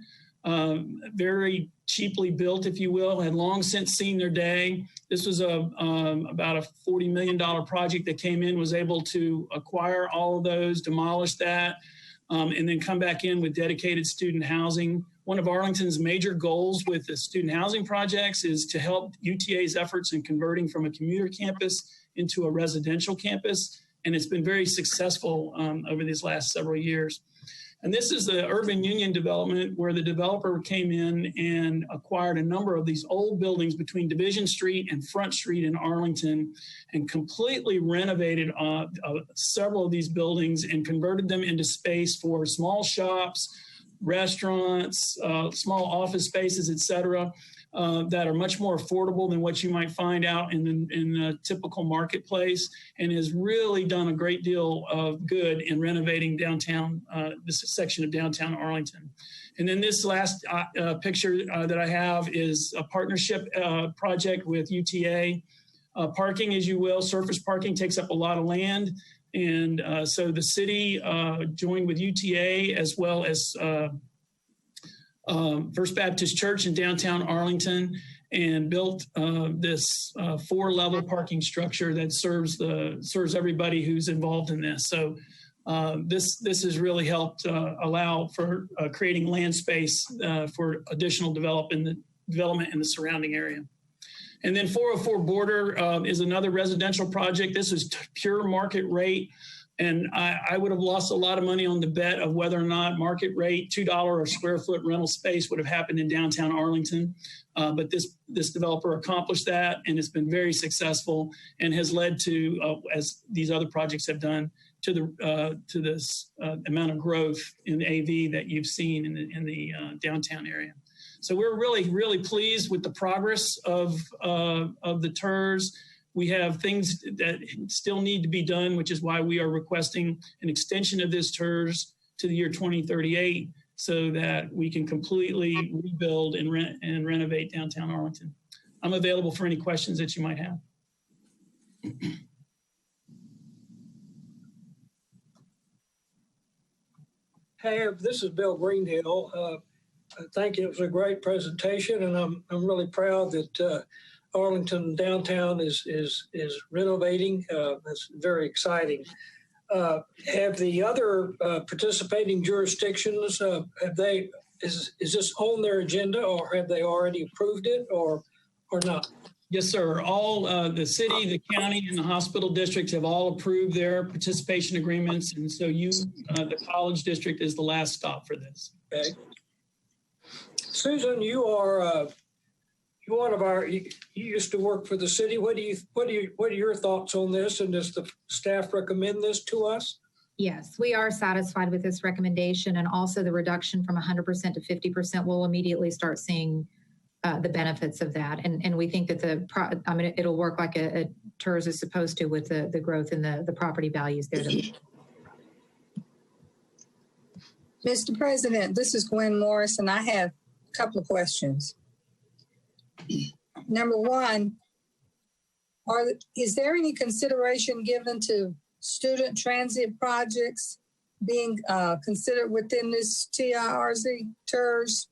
very cheaply built, if you will, had long since seen their day. This was about a $40 million project that came in, was able to acquire all of those, demolish that, and then come back in with dedicated student housing. One of Arlington's major goals with the student housing projects is to help UTA's efforts in converting from a commuter campus into a residential campus. And it's been very successful over these last several years. And this is the urban union development where the developer came in and acquired a number of these old buildings between Division Street and Front Street in Arlington and completely renovated several of these buildings and converted them into space for small shops, restaurants, small office spaces, et cetera, that are much more affordable than what you might find out in the typical marketplace, and has really done a great deal of good in renovating downtown, this section of downtown Arlington. And then this last picture that I have is a partnership project with UTA. Parking, as you will, surface parking takes up a lot of land. And so the city joined with UTA as well as First Baptist Church in downtown Arlington and built this 4-level parking structure that serves everybody who's involved in this. So this has really helped allow for creating land space for additional development in the surrounding area. And then 404 Border is another residential project. This is pure market rate. And I would have lost a lot of money on the bet of whether or not market rate, $2 a square foot rental space would have happened in downtown Arlington. But this developer accomplished that, and it's been very successful and has led to, as these other projects have done, to this amount of growth in AV that you've seen in the downtown area. So we're really, really pleased with the progress of the TERS. We have things that still need to be done, which is why we are requesting an extension of this TERS to the year 2038 so that we can completely rebuild and renovate downtown Arlington. I'm available for any questions that you might have. Hey, this is Bill Greenhill. Thank you. It was a great presentation, and I'm really proud that Arlington downtown is renovating. That's very exciting. Have the other participating jurisdictions is this on their agenda, or have they already approved it, or not? Yes, sir. All the city, the county, and the hospital districts have all approved their participation agreements, and so the college district is the last stop for this. Okay. Susan, you are one of our. You used to work for the city. What are your thoughts on this? And does the staff recommend this to us? Yes, we are satisfied with this recommendation, and also the reduction from 100% to 50%. We'll immediately start seeing the benefits of that, and we think that it'll work like a TERS is supposed to with the growth in the property values there. Mr. President, this is Gwen Morris, and I have a couple of questions. Number one, is there any consideration given to student transit projects being considered within this TIRZ?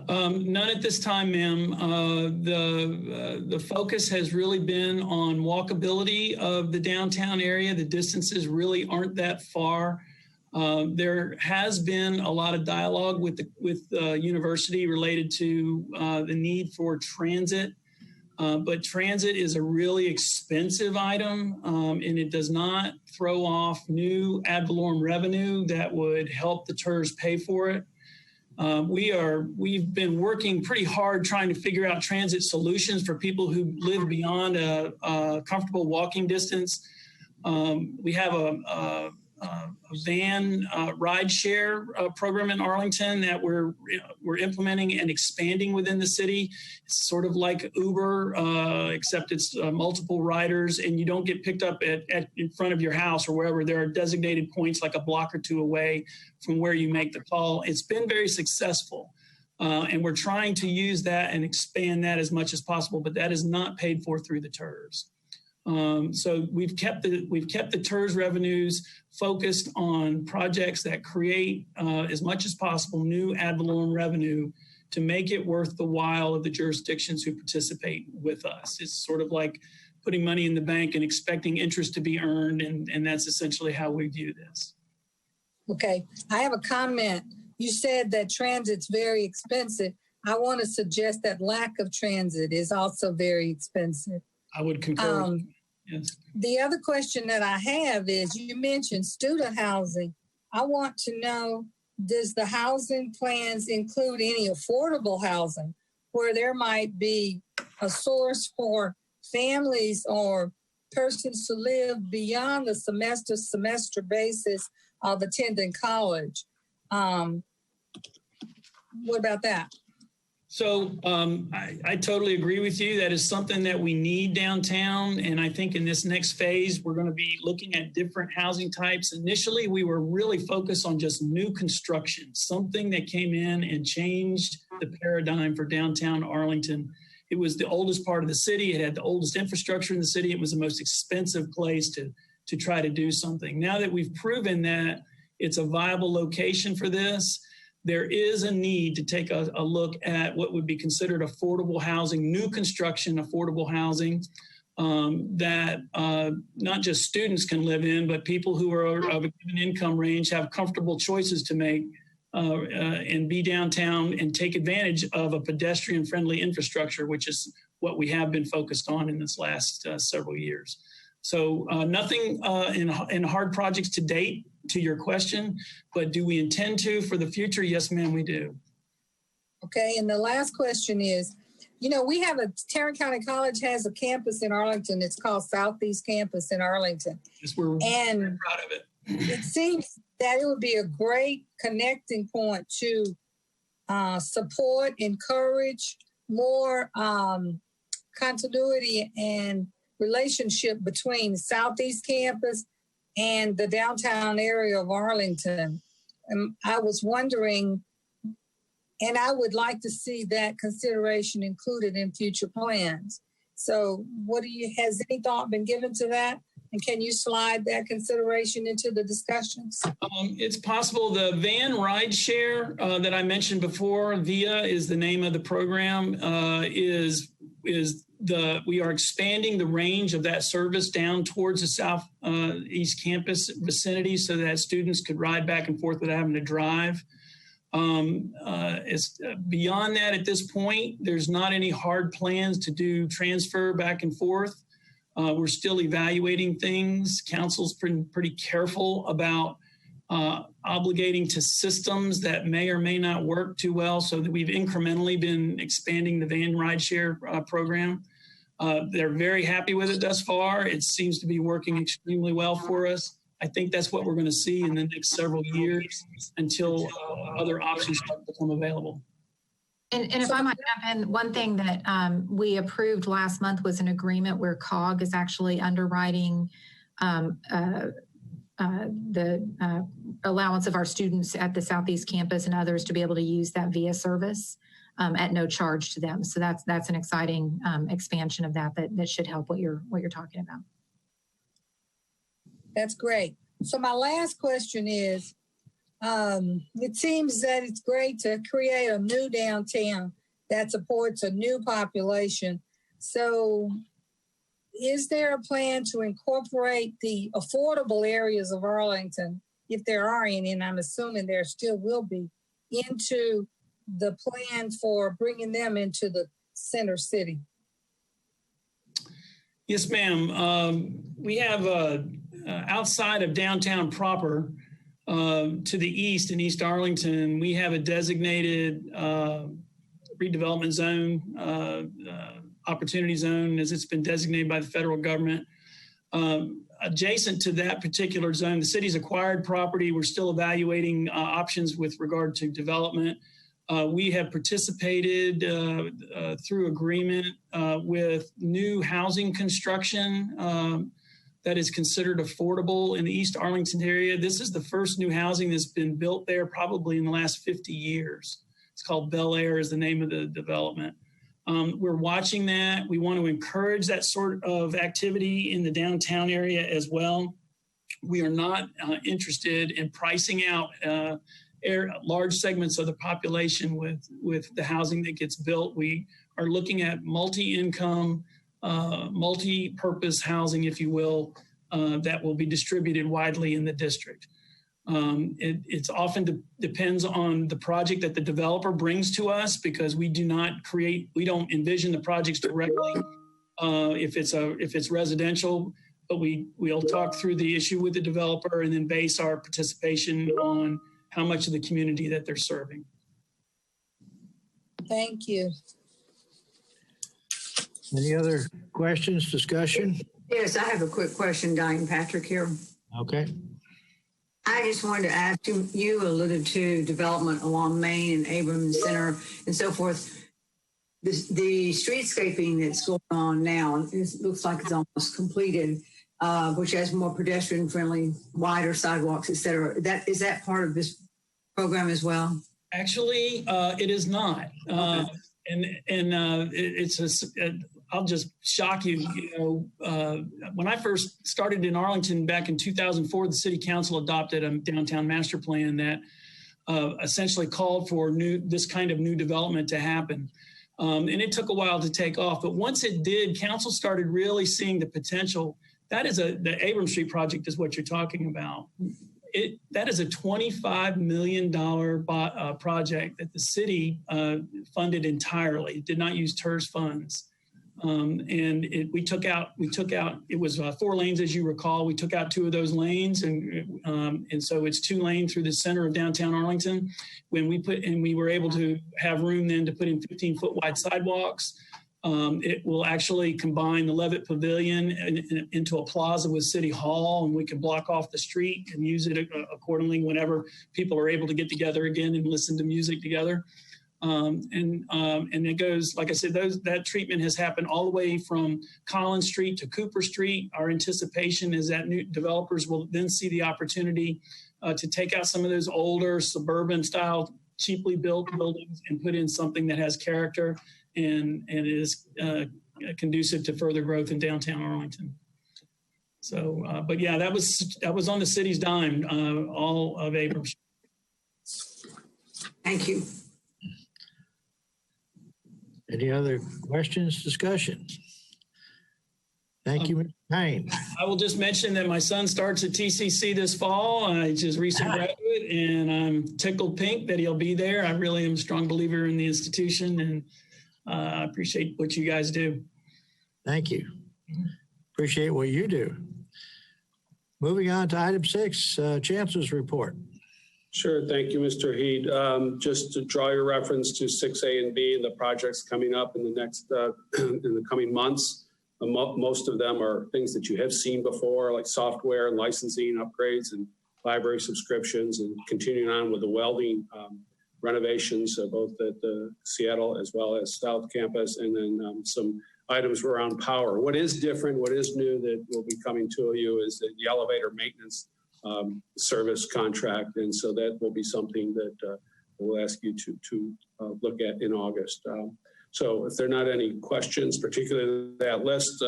None at this time, ma'am. The focus has really been on walkability of the downtown area. The distances really aren't that far. There has been a lot of dialogue with the university related to the need for transit, but transit is a really expensive item, and it does not throw off new ad valorem revenue that would help the TERS pay for it. We've been working pretty hard trying to figure out transit solutions for people who live beyond a comfortable walking distance. We have a van ride share program in Arlington that we're implementing and expanding within the city. It's sort of like Uber, except it's multiple riders, and you don't get picked up in front of your house or wherever. There are designated points like a block or two away from where you make the call. It's been very successful, and we're trying to use that and expand that as much as possible, but that is not paid for through the TERS. So we've kept the TERS revenues focused on projects that create as much as possible new ad valorem revenue to make it worth the while of the jurisdictions who participate with us. It's sort of like putting money in the bank and expecting interest to be earned, and that's essentially how we view this. Okay, I have a comment. You said that transit's very expensive. I want to suggest that lack of transit is also very expensive. I would concur. Yes. The other question that I have is, you mentioned student housing. I want to know, does the housing plans include any affordable housing where there might be a source for families or persons to live beyond the semester basis of attending college? What about that? So I totally agree with you. That is something that we need downtown. And I think in this next phase, we're going to be looking at different housing types. Initially, we were really focused on just new construction, something that came in and changed the paradigm for downtown Arlington. It was the oldest part of the city. It had the oldest infrastructure in the city. It was the most expensive place to try to do something. Now that we've proven that it's a viable location for this, there is a need to take a look at what would be considered affordable housing, new construction affordable housing that not just students can live in, but people who are of a given income range have comfortable choices to make and be downtown and take advantage of a pedestrian-friendly infrastructure, which is what we have been focused on in this last several years. So nothing in hard projects to date, to your question, but do we intend to for the future? Yes, ma'am, we do. Okay, and the last question is, you know, we have Tarrant County College has a campus in Arlington. It's called Southeast Campus in Arlington. Yes, we're very proud of it. It seems that it would be a great connecting point to support, encourage more continuity and relationship between Southeast Campus and the downtown area of Arlington. And I was wondering, and I would like to see that consideration included in future plans. So has any thought been given to that? And can you slide that consideration into the discussions? It's possible. The van ride share that I mentioned before, VIA is the name of the program, we are expanding the range of that service down towards the Southeast Campus vicinity so that students could ride back and forth without having to drive. It's beyond that at this point. There's not any hard plans to do transfer back and forth. We're still evaluating things. Council's pretty careful about obligating to systems that may or may not work too well, so that we've incrementally been expanding the van rideshare program. They're very happy with it thus far. It seems to be working extremely well for us. I think that's what we're going to see in the next several years until other options start to become available. And if I might jump in, one thing that we approved last month was an agreement where COG is actually underwriting the allowance of our students at the Southeast Campus and others to be able to use that VIA service at no charge to them. So that's an exciting expansion of that should help what you're talking about. That's great. So my last question is, It seems that it's great to create a new downtown that supports a new population. So is there a plan to incorporate the affordable areas of Arlington, if there are any, and I'm assuming there still will be, into the plan for bringing them into the center city? Yes, ma'am. We have outside of downtown proper, to the east in East Arlington, we have a designated redevelopment zone, opportunity zone, as it's been designated by the federal government. Adjacent to that particular zone, the city's acquired property. We're still evaluating options with regard to development. We have participated through agreement with new housing construction that is considered affordable in the East Arlington area. This is the first new housing that's been built there probably in the last 50 years. It's called Bel Air is the name of the development. We're watching that. We want to encourage that sort of activity in the downtown area as well. We are not interested in pricing out large segments of the population with the housing that gets built. We are looking at multi-income, multi-purpose housing, if you will, that will be distributed widely in the district. It's often depends on the project that the developer brings to us, because we don't envision the projects directly if it's residential, but we'll talk through the issue with the developer and then base our participation on how much of the community that they're serving. Thank you. Any other questions, discussion? Yes, I have a quick question, Diane Patrick here. Okay. I just wanted to ask you, you alluded to development along Main and Abrams Center and so forth. The streetscaping that's going on now, it looks like it's almost completed, which has more pedestrian friendly, wider sidewalks, et cetera. Is that part of this program as well? Actually, it is not. Okay. I'll just shock you. When I first started in Arlington back in 2004, the city council adopted a downtown master plan that essentially called for this kind of new development to happen. And it took a while to take off, but once it did, council started really seeing the potential. That is the Abrams Street project is what you're talking about. That is a $25 million project that the city funded entirely. It did not use TERS funds. We took out, it was 4 lanes, as you recall. We took out 2 of those lanes, and so it's 2 lanes through the center of downtown Arlington. We were able to have room then to put in 15-foot wide sidewalks. It will actually combine the Levitt Pavilion into a plaza with City Hall, and we can block off the street and use it accordingly whenever people are able to get together again and listen to music together. And it goes, like I said, that treatment has happened all the way from Collins Street to Cooper Street. Our anticipation is that new developers will then see the opportunity to take out some of those older suburban style, cheaply built buildings and put in something that has character and is conducive to further growth in downtown Arlington. So, but yeah, that was on the city's dime, all of Abrams. Thank you. Any other questions, discussion? Thank you, Mr. Payne. I will just mention that my son starts at TCC this fall. He's just recent graduate, and I'm tickled pink that he'll be there. I really am a strong believer in the institution, and I appreciate what you guys do. Thank you. Appreciate what you do. Moving on to item 6, Chancellor's report. Sure. Thank you, Mr. Heed. Just to draw your reference to 6A and B and the projects coming up in the coming months. Most of them are things that you have seen before, like software and licensing upgrades and library subscriptions, and continuing on with the welding renovations, both at the Seattle as well as South Campus, and then some items around power. What is different, what is new that will be coming to you is the elevator maintenance service contract, and so that will be something that we'll ask you to look at in August. So if there are not any questions, particularly that list,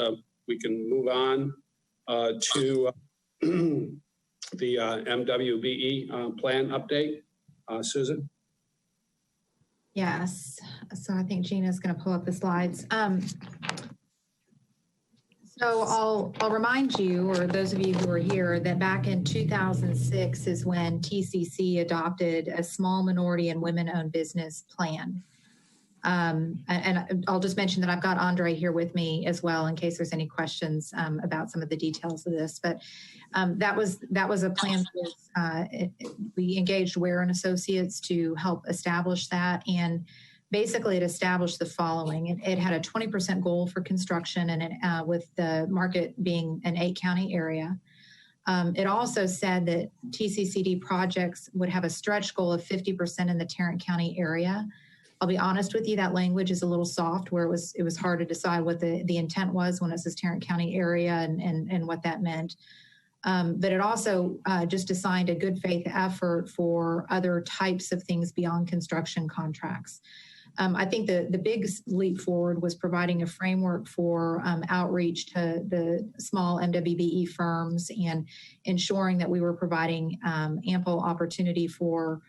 we can move on to the MWBE plan update. Susan? Yes. So I think Gina's going to pull up the slides. So I'll remind you, or those of you who are here, that back in 2006 is when TCC adopted a small minority and women-owned business plan. And I'll just mention that I've got Andre here with me as well in case there's any questions about some of the details of this. But that was a plan that we engaged Ware and Associates to help establish that. And basically, it established the following. It had a 20% goal for construction, and with the market being an 8-county area. It also said that TCCD projects would have a stretch goal of 50% in the Tarrant County area. I'll be honest with you, that language is a little soft, where it was hard to decide what the intent was when it says Tarrant County area and what that meant. But it also just assigned a good faith effort for other types of things beyond construction contracts. I think the big leap forward was providing a framework for outreach to the small MWBE firms and ensuring that we were providing ample opportunity for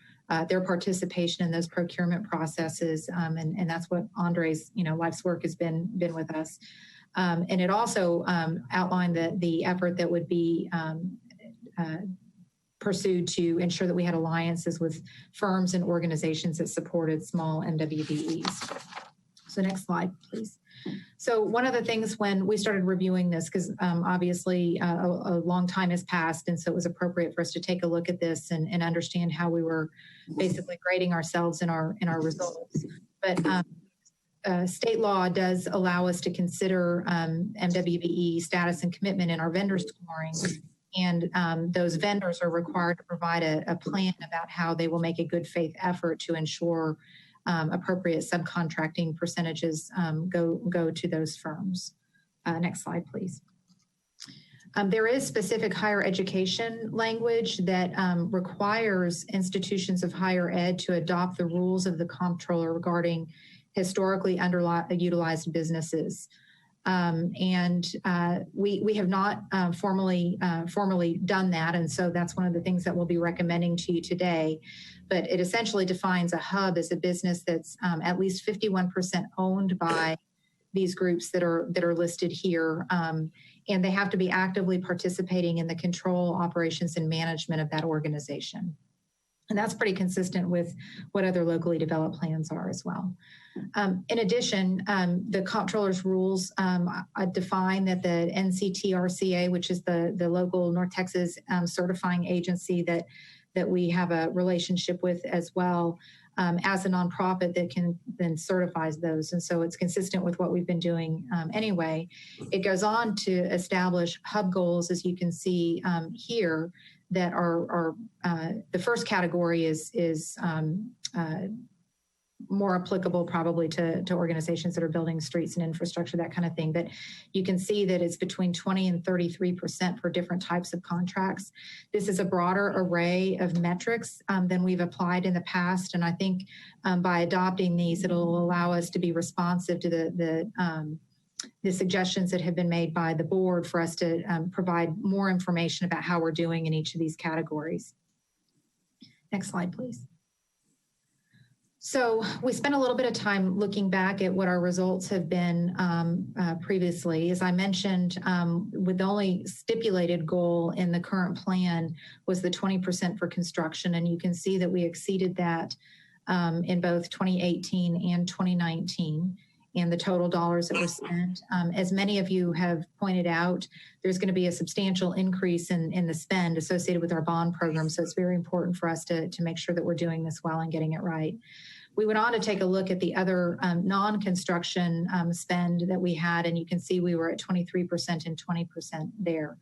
their participation in those procurement processes. And that's what Andre's life's work has been with us. And it also outlined the effort that would be pursued to ensure that we had alliances with firms and organizations that supported small MWBEs. So next slide, please. So one of the things when we started reviewing this, because obviously a long time has passed, and so it was appropriate for us to take a look at this and understand how we were basically grading ourselves in our results. But state law does allow us to consider MWBE status and commitment in our vendor scoring. And those vendors are required to provide a plan about how they will make a good faith effort to ensure appropriate subcontracting percentages go to those firms. Next slide, please. There is specific higher education language that requires institutions of higher ed to adopt the rules of the comptroller regarding historically underutilized businesses. And we have not formally done that. And so that's one of the things that we'll be recommending to you today. But it essentially defines a hub as a business that's at least 51% owned by these groups that are listed here. And they have to be actively participating in the control, operations, and management of that organization. And that's pretty consistent with what other locally developed plans are as well. In addition, the comptroller's rules define that the NCTRCA, which is the local North Texas certifying agency that we have a relationship with as well, as a nonprofit that can then certifies those. And so it's consistent with what we've been doing anyway. It goes on to establish hub goals, as you can see here, that are the first category is more applicable probably to organizations that are building streets and infrastructure, that kind of thing. But you can see that it's between 20 and 33% for different types of contracts. This is a broader array of metrics than we've applied in the past. And I think by adopting these, it'll allow us to be responsive to the suggestions that have been made by the board for us to provide more information about how we're doing in each of these categories. Next slide, please. So we spent a little bit of time looking back at what our results have been previously. As I mentioned, with the only stipulated goal in the current plan was the 20% for construction. And you can see that we exceeded that in both 2018 and 2019. And the total dollars that were spent. As many of you have pointed out, there's going to be a substantial increase in the spend associated with our bond program. So it's very important for us to make sure that we're doing this well and getting it right. We went on to take a look at the other non-construction spend that we had, and you can see we were at 23% and 20% there.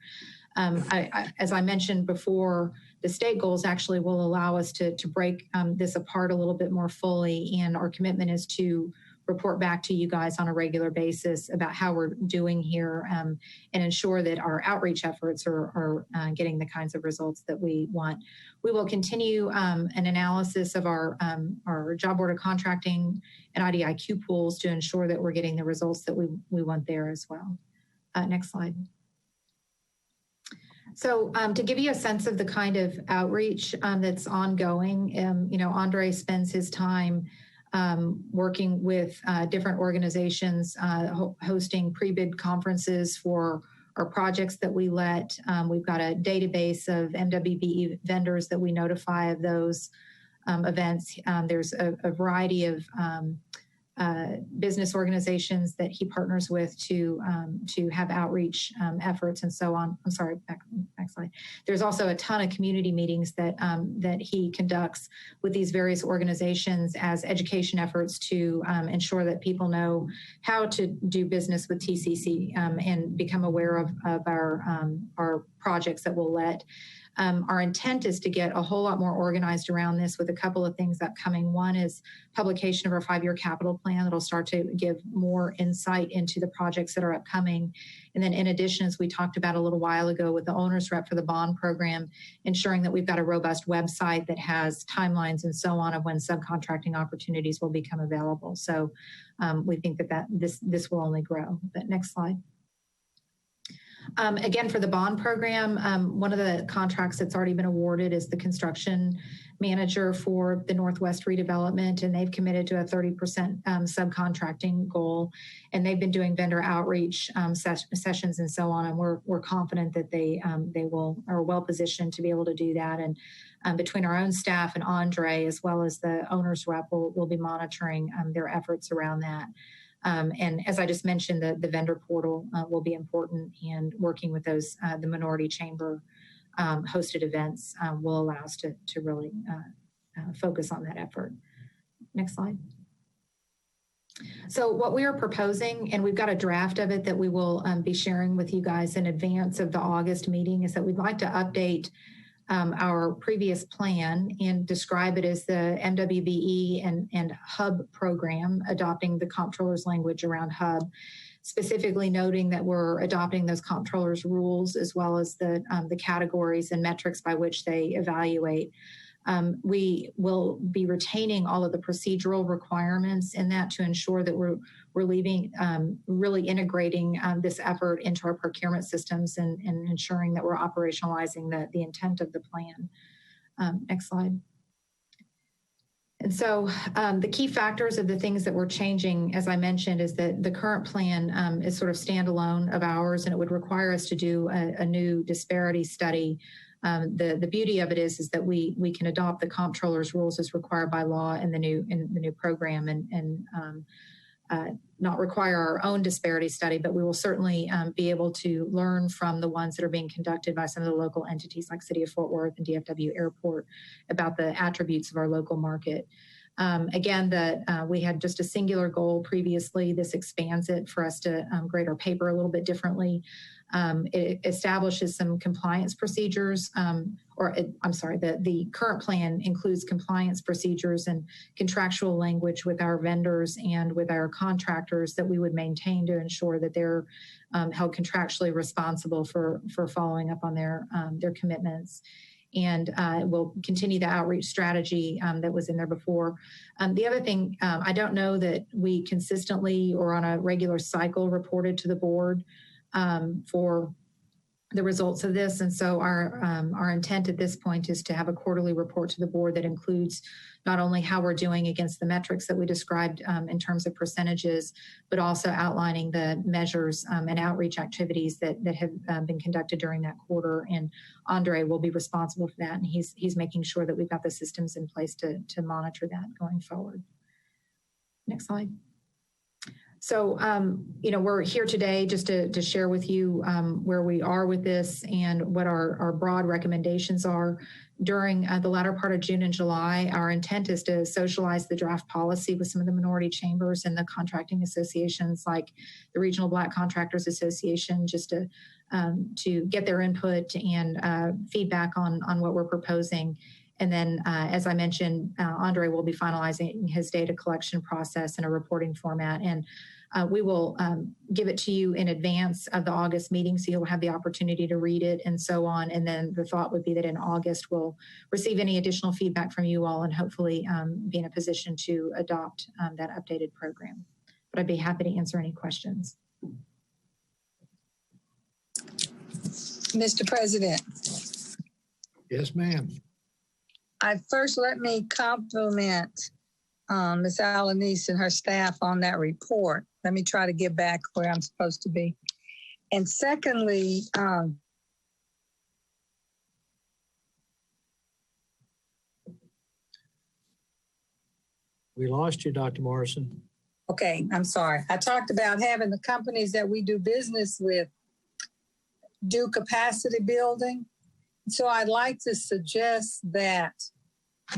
As I mentioned before, the state goals actually will allow us to break this apart a little bit more fully, and our commitment is to report back to you guys on a regular basis about how we're doing here and ensure that our outreach efforts are getting the kinds of results that we want. We will continue an analysis of our job order contracting and IDIQ pools to ensure that we're getting the results that we want there as well. Next slide. So to give you a sense of the kind of outreach that's ongoing, Andre spends his time working with different organizations, hosting pre-bid conferences for our projects that we let. We've got a database of MWBE vendors that we notify of those events. There's a variety of business organizations that he partners with to have outreach efforts and so on. I'm sorry, back slide. There's also a ton of community meetings that he conducts with these various organizations as education efforts to ensure that people know how to do business with TCC and become aware of our projects that we'll let. Our intent is to get a whole lot more organized around this with a couple of things upcoming. One is publication of our 5-year capital plan that'll start to give more insight into the projects that are upcoming. And then in addition, as we talked about a little while ago with the owner's rep for the bond program, ensuring that we've got a robust website that has timelines and so on of when subcontracting opportunities will become available. So we think that this will only grow. But next slide. Again, for the bond program, one of the contracts that's already been awarded is the construction manager for the Northwest redevelopment, and they've committed to a 30% subcontracting goal. And they've been doing vendor outreach sessions and so on, and we're confident that they are well positioned to be able to do that. And between our own staff and Andre, as well as the owner's rep, we'll be monitoring their efforts around that. And as I just mentioned, the vendor portal will be important, and working with those, the minority chamber hosted events will allow us to really focus on that effort. Next slide. So what we are proposing, and we've got a draft of it that we will be sharing with you guys in advance of the August meeting, is that we'd like to update our previous plan and describe it as the MWBE and HUB program, adopting the comptroller's language around HUB, specifically noting that we're adopting those comptroller's rules as well as the categories and metrics by which they evaluate. We will be retaining all of the procedural requirements in that to ensure that we're really integrating this effort into our procurement systems and ensuring that we're operationalizing the intent of the plan. Next slide. And so the key factors of the things that we're changing, as I mentioned, is that the current plan is sort of standalone of ours, and it would require us to do a new disparity study. The beauty of it is that we can adopt the comptroller's rules as required by law in the new program and not require our own disparity study, but we will certainly be able to learn from the ones that are being conducted by some of the local entities like City of Fort Worth and DFW Airport about the attributes of our local market. Again, we had just a singular goal previously. This expands it for us to grade our paper a little bit differently. It establishes some compliance procedures, the current plan includes compliance procedures and contractual language with our vendors and with our contractors that we would maintain to ensure that they're held contractually responsible for following up on their commitments. And we'll continue the outreach strategy that was in there before. The other thing, I don't know that we consistently or on a regular cycle reported to the board for the results of this. And so our intent at this point is to have a quarterly report to the board that includes not only how we're doing against the metrics that we described in terms of percentages, but also outlining the measures and outreach activities that have been conducted during that quarter. And Andre will be responsible for that. And he's making sure that we've got the systems in place to monitor that going forward. Next slide. So, we're here today just to share with you where we are with this and what our broad recommendations are. During the latter part of June and July, our intent is to socialize the draft policy with some of the minority chambers and the contracting associations like the Regional Black Contractors Association, just to get their input and feedback on what we're proposing. And then, as I mentioned, Andre will be finalizing his data collection process in a reporting format. And we will give it to you in advance of the August meeting, so you'll have the opportunity to read it and so on. And then the thought would be that in August, we'll receive any additional feedback from you all and hopefully be in a position to adopt that updated program. But I'd be happy to answer any questions. Mr. President, Yes, ma'am. first let me compliment Ms. Alanis and her staff on that report. Let me try to get back where I'm supposed to be. And secondly, We lost you, Dr. Morrison. okay, I'm sorry. I talked about having the companies that we do business with do capacity building. So I'd like to suggest that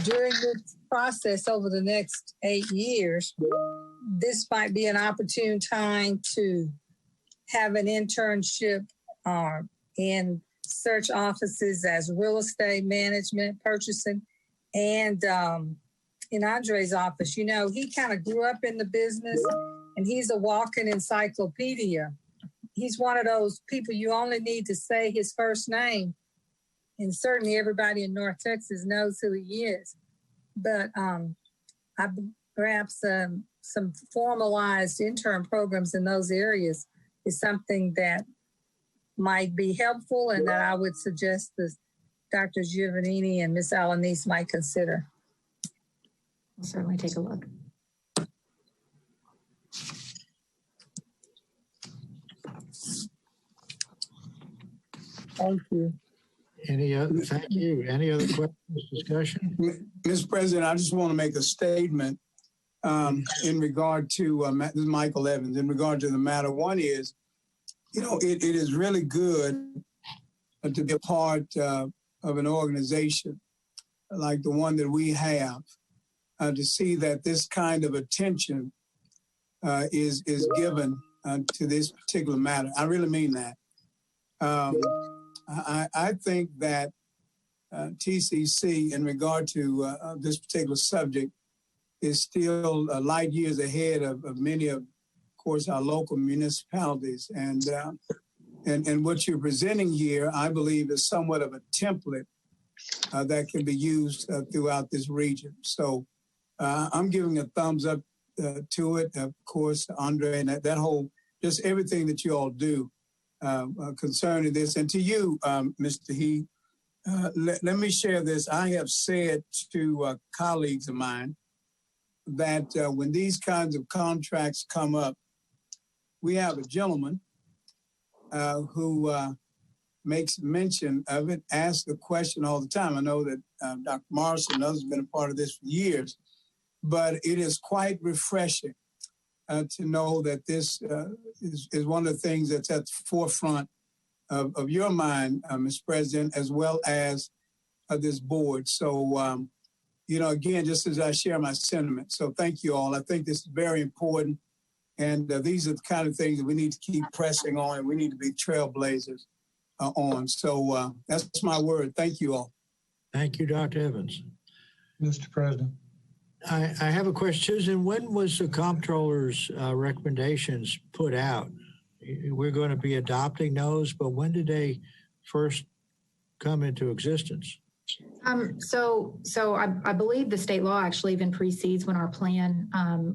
during this process over the next 8 years, this might be an opportune time to have an internship in search offices as real estate management, purchasing, and in Andre's office. You know, he kind of grew up in the business and he's a walking encyclopedia. He's one of those people you only need to say his first name. And certainly everybody in North Texas knows who he is. But perhaps some formalized intern programs in those areas is something that might be helpful and that I would suggest that Dr. Giovannini and Ms. Alanis might consider. I'll certainly take a look. Thank you. Thank you. Any other questions, discussion? Mr. President, I just want to make a statement in regard to, this is Michael Evans, in regard to the matter. One is, you know, it is really good to be a part of an organization like the one that we have, to see that this kind of attention is given to this particular matter. I really mean that. I think that TCC, in regard to this particular subject, is still light years ahead of many of course, our local municipalities. And what you're presenting here, I believe, is somewhat of a template that can be used throughout this region. So I'm giving a thumbs up to it. Of course, Andre, and that whole, just everything that you all do concerning this. And to you, Mr. Heath, let me share this. I have said to colleagues of mine that when these kinds of contracts come up, we have a gentleman who makes mention of it, asks the question all the time. I know that Dr. Morrison and others have been a part of this for years, but it is quite refreshing to know that this is one of the things that's at the forefront of your mind, Mr. President, as well as this board. So, you know, again, just as I share my sentiment. So thank you all. I think this is very important. And these are the kind of things that we need to keep pressing on, and we need to be trailblazers on. So that's my word. Thank you all. Thank you, Dr. Evans. Mr. President. I have a question. Susan, when was the comptroller's recommendations put out? We're going to be adopting those, but when did they first come into existence? So I believe the state law actually even precedes when our plan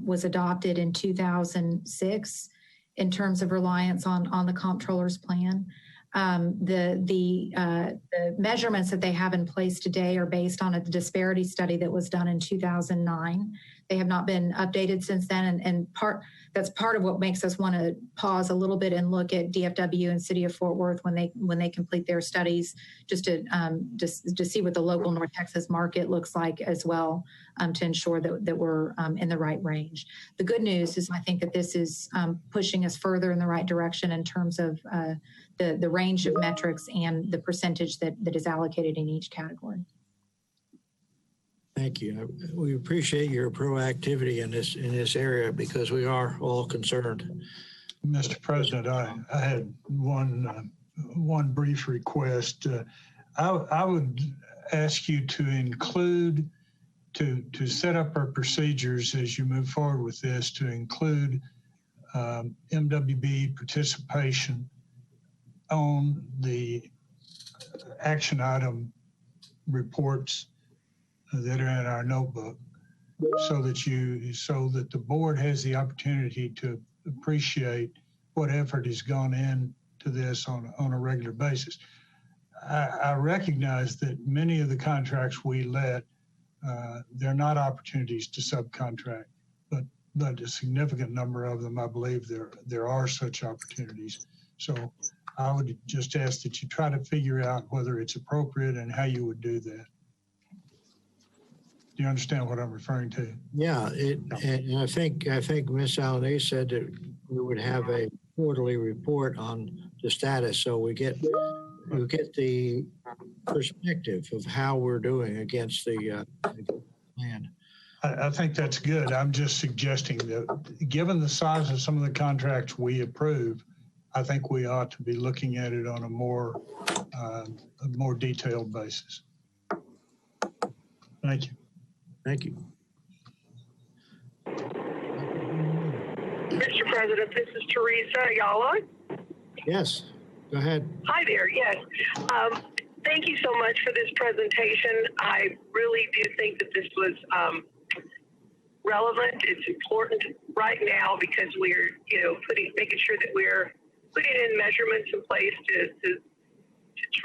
was adopted in 2006 in terms of reliance on the comptroller's plan. The measurements that they have in place today are based on a disparity study that was done in 2009. They have not been updated since then, and that's part of what makes us want to pause a little bit and look at DFW and City of Fort Worth when they complete their studies, just to see what the local North Texas market looks like as well, to ensure that we're in the right range. The good news is I think that this is pushing us further in the right direction in terms of the range of metrics and the percentage that is allocated in each category. Thank you. We appreciate your proactivity in this area because we are all concerned. Mr. President, I had one brief request. I would ask you to include, to set up our procedures as you move forward with this, to include MWBE participation on the action item reports that are in our notebook, so that the board has the opportunity to appreciate what effort has gone into this on a regular basis. I recognize that many of the contracts we let, they're not opportunities to subcontract, but a significant number of them, I believe there are such opportunities. So I would just ask that you try to figure out whether it's appropriate and how you would do that. Do you understand what I'm referring to? Yeah, and I think Ms. Alaniz said that we would have a quarterly report on the status, so we get the perspective of how we're doing against the plan. I think that's good. I'm just suggesting that given the size of some of the contracts we approve, I think we ought to be looking at it on a more detailed basis. Thank you. Thank you. Mr. President, this is Teresa Ayala. Yes, go ahead. Hi there, yes. Thank you so much for this presentation. I really do think that this was relevant. It's important right now because we're, making sure that we're putting in measurements in place to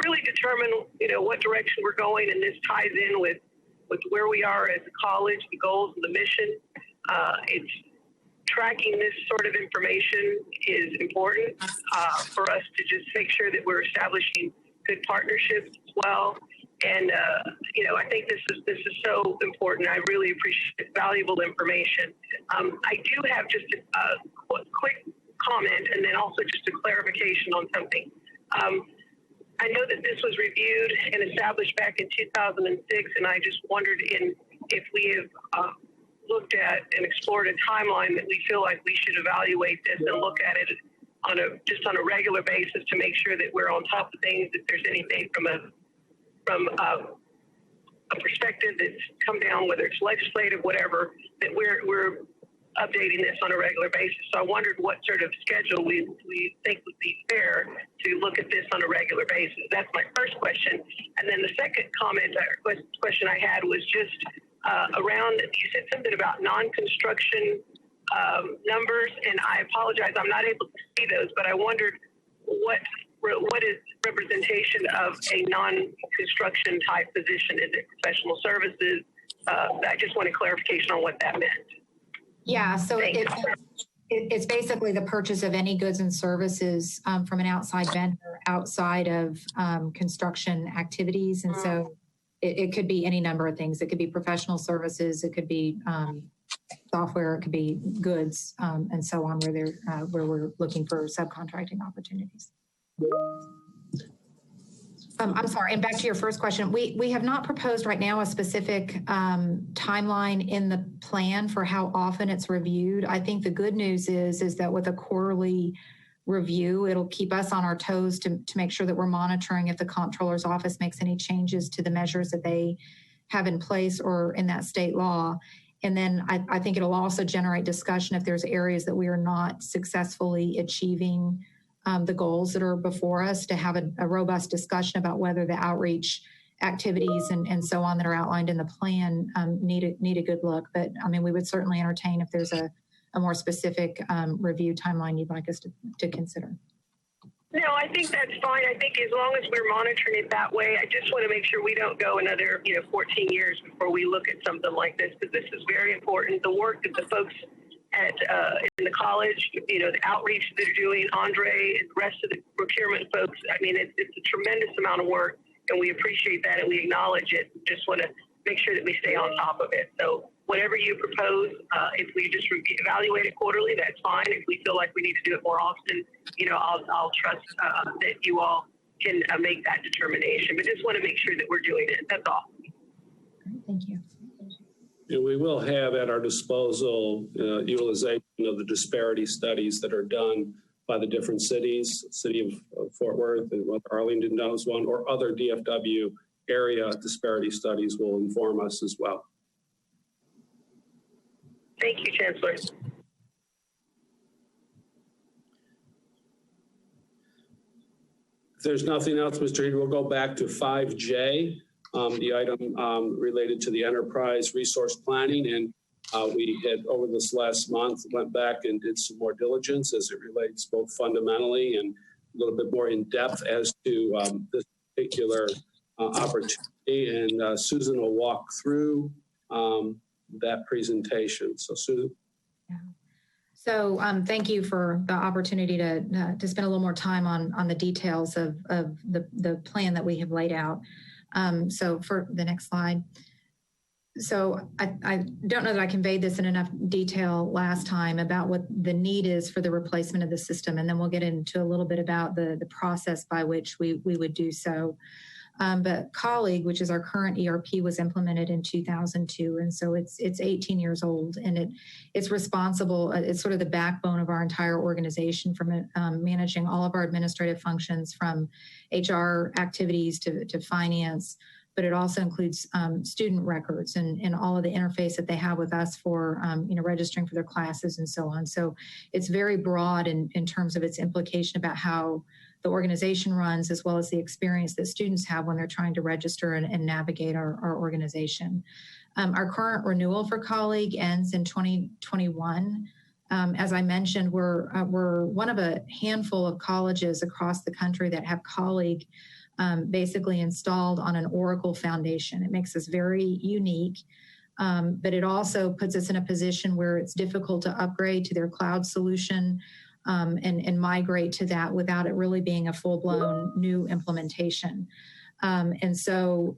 really determine, what direction we're going, and this ties in with where we are as a college, the goals and the mission. It's tracking this sort of information is important for us to just make sure that we're establishing good partnerships as well. And I think this is so important. I really appreciate valuable information. I do have just a quick comment and then also just a clarification on something. I know that this was reviewed and established back in 2006, and I just wondered if we have looked at and explored a timeline that we feel like we should evaluate this and look at it on a regular basis to make sure that we're on top of things. If there's anything from a perspective that's come down, whether it's legislative, whatever, that we're updating this on a regular basis. So I wondered what sort of schedule we think would be fair to look at this on a regular basis. That's my first question. And then the second comment or question I had was just around, you said something about non-construction numbers, and I apologize, I'm not able to see those, but I wondered what is representation of a non-construction type position? Is it professional services? I just wanted clarification on what that meant. Yeah, so it's basically the purchase of any goods and services from an outside vendor outside of construction activities. And so it could be any number of things. It could be professional services, it could be software, it could be goods, and so on, where we're looking for subcontracting opportunities. I'm sorry, and back to your first question, we have not proposed right now a specific timeline in the plan for how often it's reviewed. I think the good news is that with a quarterly review, it'll keep us on our toes to make sure that we're monitoring if the comptroller's office makes any changes to the measures that they have in place or in that state law. And then I think it'll also generate discussion if there's areas that we are not successfully achieving the goals that are before us, to have a robust discussion about whether the outreach activities and so on that are outlined in the plan need a good look. But I mean, we would certainly entertain if there's a more specific review timeline you'd like us to consider. No, I think that's fine. I think as long as we're monitoring it that way, I just want to make sure we don't go another 14 years before we look at something like this, because this is very important. The work that the folks in the college, the outreach that they're doing, Andre and the rest of the procurement folks, I mean, it's a tremendous amount of work, and we appreciate that and we acknowledge it. Just want to make sure that we stay on top of it. So whatever you propose, if we just evaluate it quarterly, that's fine. If we feel like we need to do it more often, I'll trust that you all can make that determination. But just want to make sure that we're doing it. That's all. Thank you. And we will have at our disposal utilization of the disparity studies that are done by the different cities, City of Fort Worth and Arlington does one, or other DFW area disparity studies will inform us as well. Thank you, Chancellor. If there's nothing else, Mr. Heed, we'll go back to 5J. The item related to the enterprise resource planning. And we had, over this last month, went back and did some more diligence as it relates both fundamentally and a little bit more in depth as to this particular opportunity, and Susan will walk through that presentation. So Susan. Yeah. So thank you for the opportunity to spend a little more time on the details of the plan that we have laid out. So for the next slide. So I don't know that I conveyed this in enough detail last time about what the need is for the replacement of the system. And then we'll get into a little bit about the process by which we would do so. But Colleague, which is our current ERP, was implemented in 2002. And so it's 18 years old, and it's responsible. It's sort of the backbone of our entire organization, from managing all of our administrative functions, from HR activities to finance. But it also includes student records and all of the interface that they have with us for registering for their classes and so on. So it's very broad in terms of its implication about how the organization runs, as well as the experience that students have when they're trying to register and navigate our organization. Our current renewal for Colleague ends in 2021. As I mentioned, we're one of a handful of colleges across the country that have Colleague basically installed on an Oracle foundation. It makes us very unique, but it also puts us in a position where it's difficult to upgrade to their cloud solution and migrate to that without it really being a full-blown new implementation. And so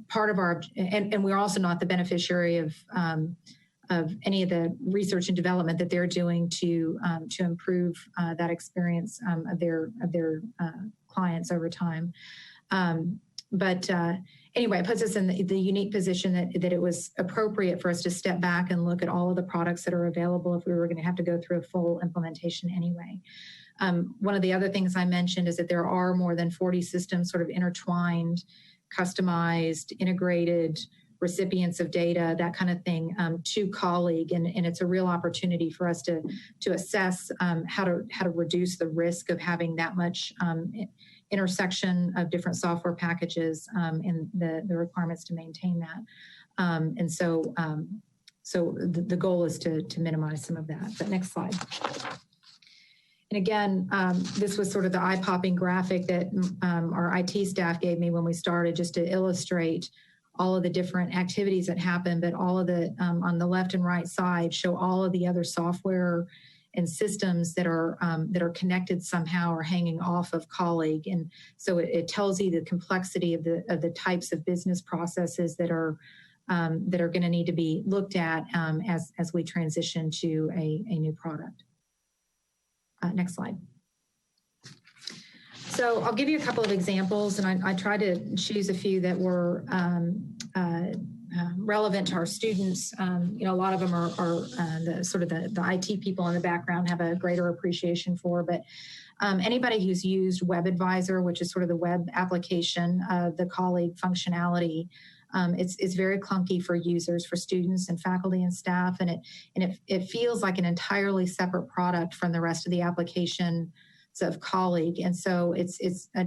part of our, and we're also not the beneficiary of any of the research and development that they're doing to improve that experience of their clients over time. Anyway, it puts us in the unique position that it was appropriate for us to step back and look at all of the products that are available if we were going to have to go through a full implementation anyway. One of the other things I mentioned is that there are more than 40 systems sort of intertwined, customized, integrated recipients of data, that kind of thing, to Colleague. And it's a real opportunity for us to assess how to reduce the risk of having that much intersection of different software packages and the requirements to maintain that. So the goal is to minimize some of that. But next slide. And again, this was sort of the eye-popping graphic that our IT staff gave me when we started, just to illustrate all of the different activities that happen, but all of the, on the left and right side, show all of the other software and systems that are connected somehow or hanging off of Colleague. And so it tells you the complexity of the types of business processes that are going to need to be looked at as we transition to a new product. Next slide. So I'll give you a couple of examples, and I tried to choose a few that were relevant to our students. A lot of them are the IT people in the background have a greater appreciation for, but anybody who's used Web Advisor, which is sort of the web application of the Colleague functionality, it's very clunky for users, for students and faculty and staff, and it feels like an entirely separate product from the rest of the application of Colleague, and so it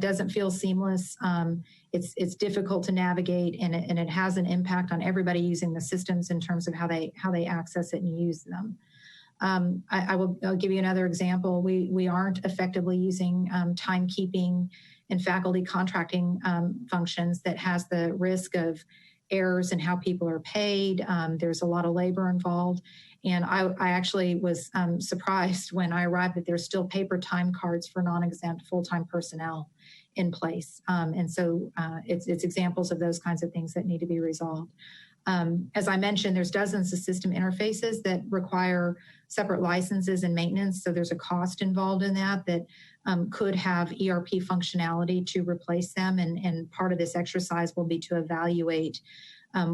doesn't feel seamless. It's difficult to navigate, and it has an impact on everybody using the systems in terms of how they access it and use them. I'll give you another example. We aren't effectively using timekeeping and faculty contracting functions that has the risk of errors in how people are paid. There's a lot of labor involved. And I actually was surprised when I arrived that there's still paper time cards for non-exempt full-time personnel in place. And so it's examples of those kinds of things that need to be resolved. As I mentioned, there's dozens of system interfaces that require separate licenses and maintenance. So there's a cost involved in that could have ERP functionality to replace them. And part of this exercise will be to evaluate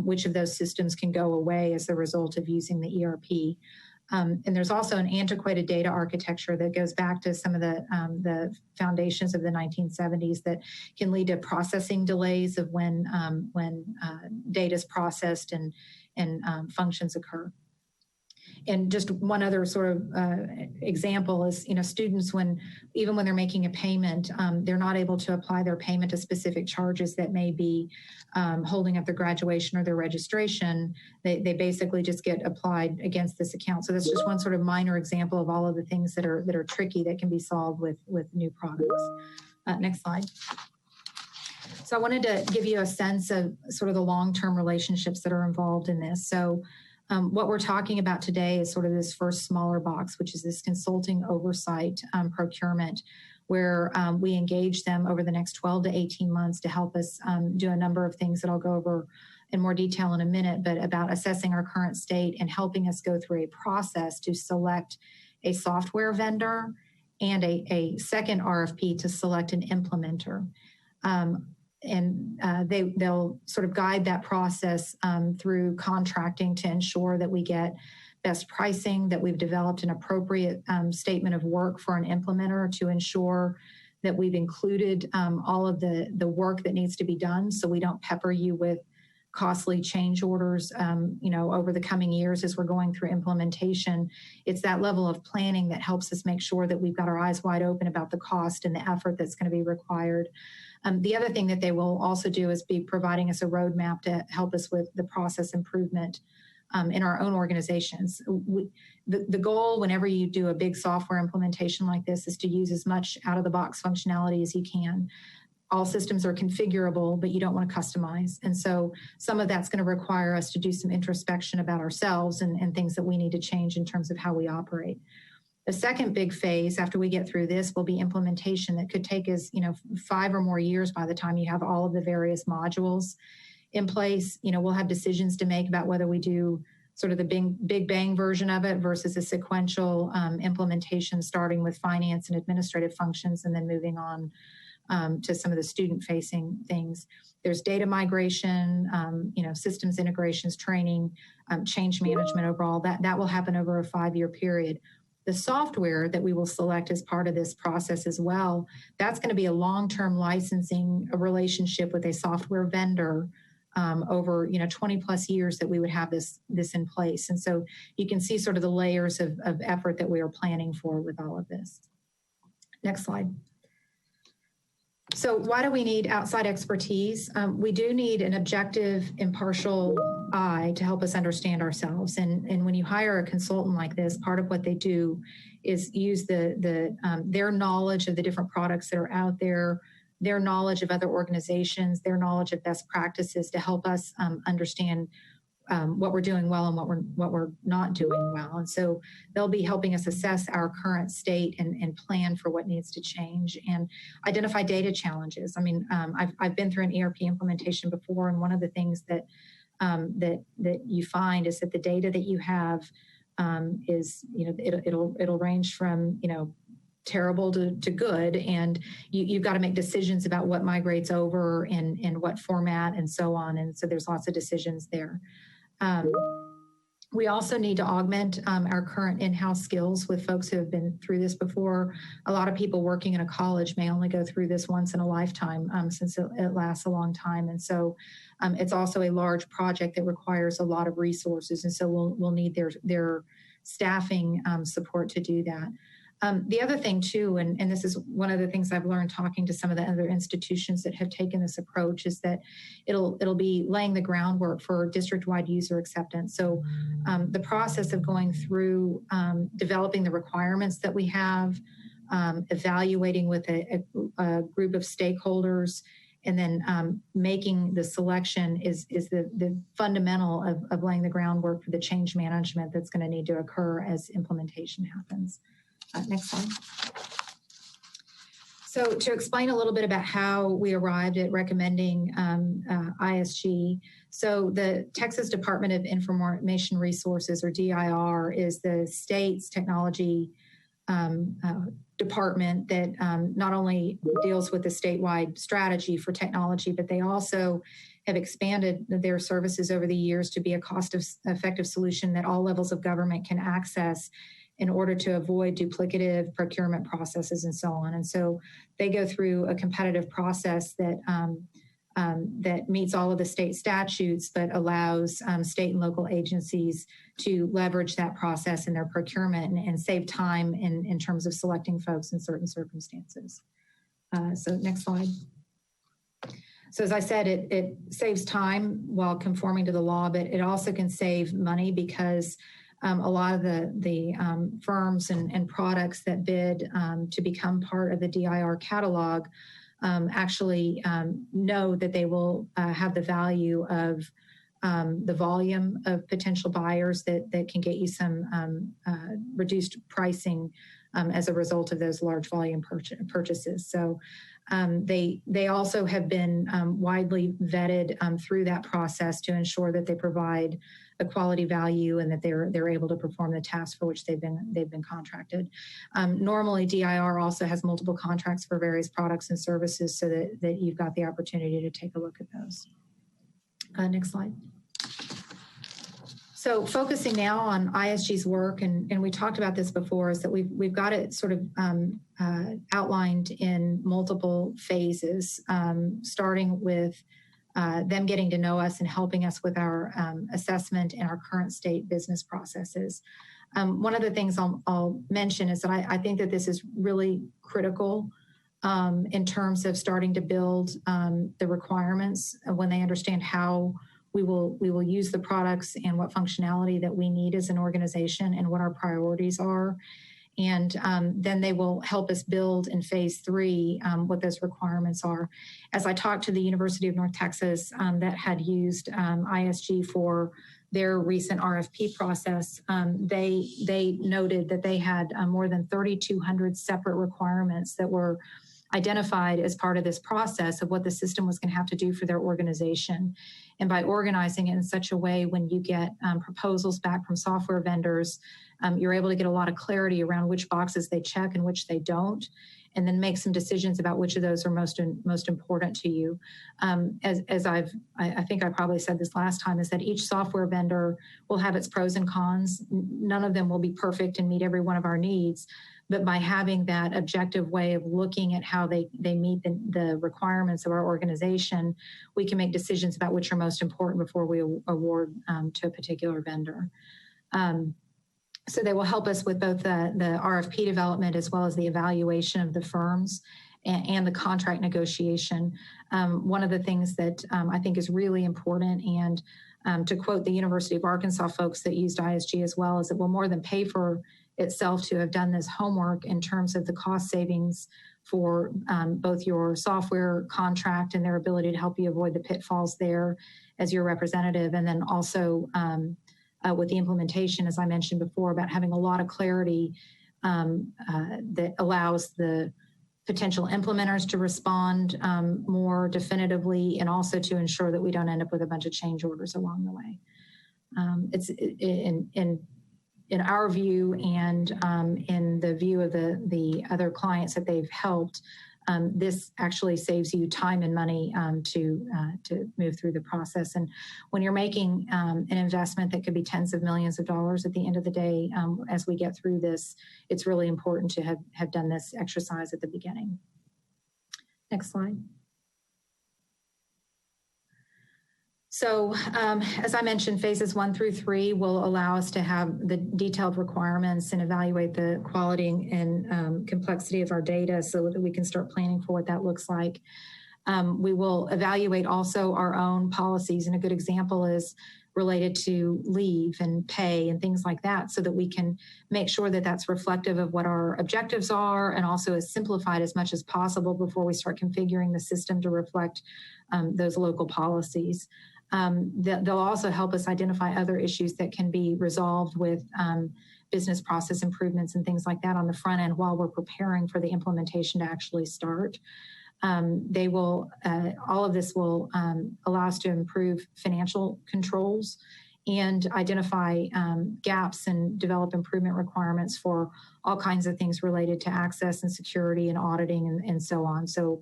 which of those systems can go away as a result of using the ERP. And there's also an antiquated data architecture that goes back to some of the foundations of the 1970s that can lead to processing delays of when data is processed and functions occur. And just one other sort of example is, students, even when they're making a payment, they're not able to apply their payment to specific charges that may be holding up their graduation or their registration. They basically just get applied against this account. So that's just one sort of minor example of all of the things that are tricky that can be solved with new products. Next slide. So I wanted to give you a sense of sort of the long-term relationships that are involved in this. So what we're talking about today is sort of this first smaller box, which is this consulting oversight procurement, where we engage them over the next 12 to 18 months to help us do a number of things that I'll go over in more detail in a minute, but about assessing our current state and helping us go through a process to select a software vendor and a second RFP to select an implementer. They'll sort of guide that process through contracting to ensure that we get best pricing, that we've developed an appropriate statement of work for an implementer to ensure that we've included all of the work that needs to be done, so we don't pepper you with costly change orders, over the coming years as we're going through implementation. It's that level of planning that helps us make sure that we've got our eyes wide open about the cost and the effort that's going to be required. The other thing that they will also do is be providing us a roadmap to help us with the process improvement in our own organizations. The goal whenever you do a big software implementation like this is to use as much out-of-the-box functionality as you can. All systems are configurable, but you don't want to customize. And so some of that's going to require us to do some introspection about ourselves and things that we need to change in terms of how we operate. The second big phase after we get through this will be implementation that could take us, 5 or more years by the time you have all of the various modules in place. We'll have decisions to make about whether we do sort of the big bang version of it versus a sequential implementation starting with finance and administrative functions and then moving on to some of the student-facing things. There's data migration, systems integrations, training, change management overall. That will happen over a 5-year period. The software that we will select as part of this process as well, that's going to be a long-term licensing relationship with a software vendor over 20 plus years that we would have this in place. And so you can see sort of the layers of effort that we are planning for with all of this. Next slide. So why do we need outside expertise? We do need an objective, impartial eye to help us understand ourselves. And when you hire a consultant like this, part of what they do is use their knowledge of the different products that are out there, their knowledge of other organizations, their knowledge of best practices to help us understand what we're doing well and what we're not doing well. And so they'll be helping us assess our current state and plan for what needs to change and identify data challenges. I mean, I've been through an ERP implementation before, and one of the things that you find is that the data that you have is, it'll range from, terrible to good, and you've got to make decisions about what migrates over and what format and so on. And so there's lots of decisions there. We also need to augment our current in-house skills with folks who have been through this before. A lot of people working in a college may only go through this once in a lifetime since it lasts a long time. And so it's also a large project that requires a lot of resources. And so we'll need their staffing support to do that. The other thing too, and this is one of the things I've learned talking to some of the other institutions that have taken this approach, is that it'll be laying the groundwork for district-wide user acceptance. So the process of going through developing the requirements that we have, evaluating with a group of stakeholders, and then making the selection is the fundamental of laying the groundwork for the change management that's going to need to occur as implementation happens. Next slide. So to explain a little bit about how we arrived at recommending ISG, so the Texas Department of Information Resources, or DIR, is the state's technology department that not only deals with the statewide strategy for technology, but they also have expanded their services over the years to be a cost-effective solution that all levels of government can access in order to avoid duplicative procurement processes and so on. And so they go through a competitive process that that meets all of the state statutes, but allows state and local agencies to leverage that process in their procurement and save time in terms of selecting folks in certain circumstances. So next slide. So as I said, it saves time while conforming to the law, but it also can save money because a lot of the firms and products that bid to become part of the DIR catalog actually know that they will have the value of the volume of potential buyers that can get you some reduced pricing as a result of those large volume purchases. So they also have been widely vetted through that process to ensure that they provide a quality value and that they're able to perform the tasks for which they've been contracted. Normally, DIR also has multiple contracts for various products and services, so that you've got the opportunity to take a look at those. Next slide. So focusing now on ISG's work, and we talked about this before, is that we've got it sort of outlined in multiple phases, starting with them getting to know us and helping us with our assessment and our current state business processes. One of the things I'll mention is that I think that this is really critical in terms of starting to build the requirements when they understand how we will use the products and what functionality that we need as an organization and what our priorities are. And then they will help us build in phase 3 what those requirements are. As I talked to the University of North Texas that had used ISG for their recent RFP process, they noted that they had more than 3,200 separate requirements that were identified as part of this process of what the system was going to have to do for their organization. And by organizing it in such a way, when you get proposals back from software vendors, you're able to get a lot of clarity around which boxes they check and which they don't, and then make some decisions about which of those are most important to you. As I think I probably said this last time, is that each software vendor will have its pros and cons. None of them will be perfect and meet every one of our needs. But by having that objective way of looking at how they meet the requirements of our organization, we can make decisions about which are most important before we award to a particular vendor. So they will help us with both the RFP development as well as the evaluation of the firms and the contract negotiation. One of the things that I think is really important, and to quote the University of Arkansas folks that used ISG as well, is it will more than pay for itself to have done this homework in terms of the cost savings for both your software contract and their ability to help you avoid the pitfalls there as your representative, and then also with the implementation, as I mentioned before, about having a lot of clarity that allows the potential implementers to respond more definitively, and also to ensure that we don't end up with a bunch of change orders along the way. It's in our view, and in the view of the other clients that they've helped, this actually saves you time and money to move through the process. And when you're making an investment that could be tens of millions of dollars at the end of the day, as we get through this, it's really important to have done this exercise at the beginning. Next slide. So as I mentioned, phases 1 through 3 will allow us to have the detailed requirements and evaluate the quality and complexity of our data so that we can start planning for what that looks like. We will evaluate also our own policies, and a good example is related to leave and pay and things like that, so that we can make sure that that's reflective of what our objectives are, and also is simplified as much as possible before we start configuring the system to reflect those local policies. They'll also help us identify other issues that can be resolved with business process improvements and things like that on the front end while we're preparing for the implementation to actually start. They will, all of this will allow us to improve financial controls and identify gaps and develop improvement requirements for all kinds of things related to access and security and auditing and so on. So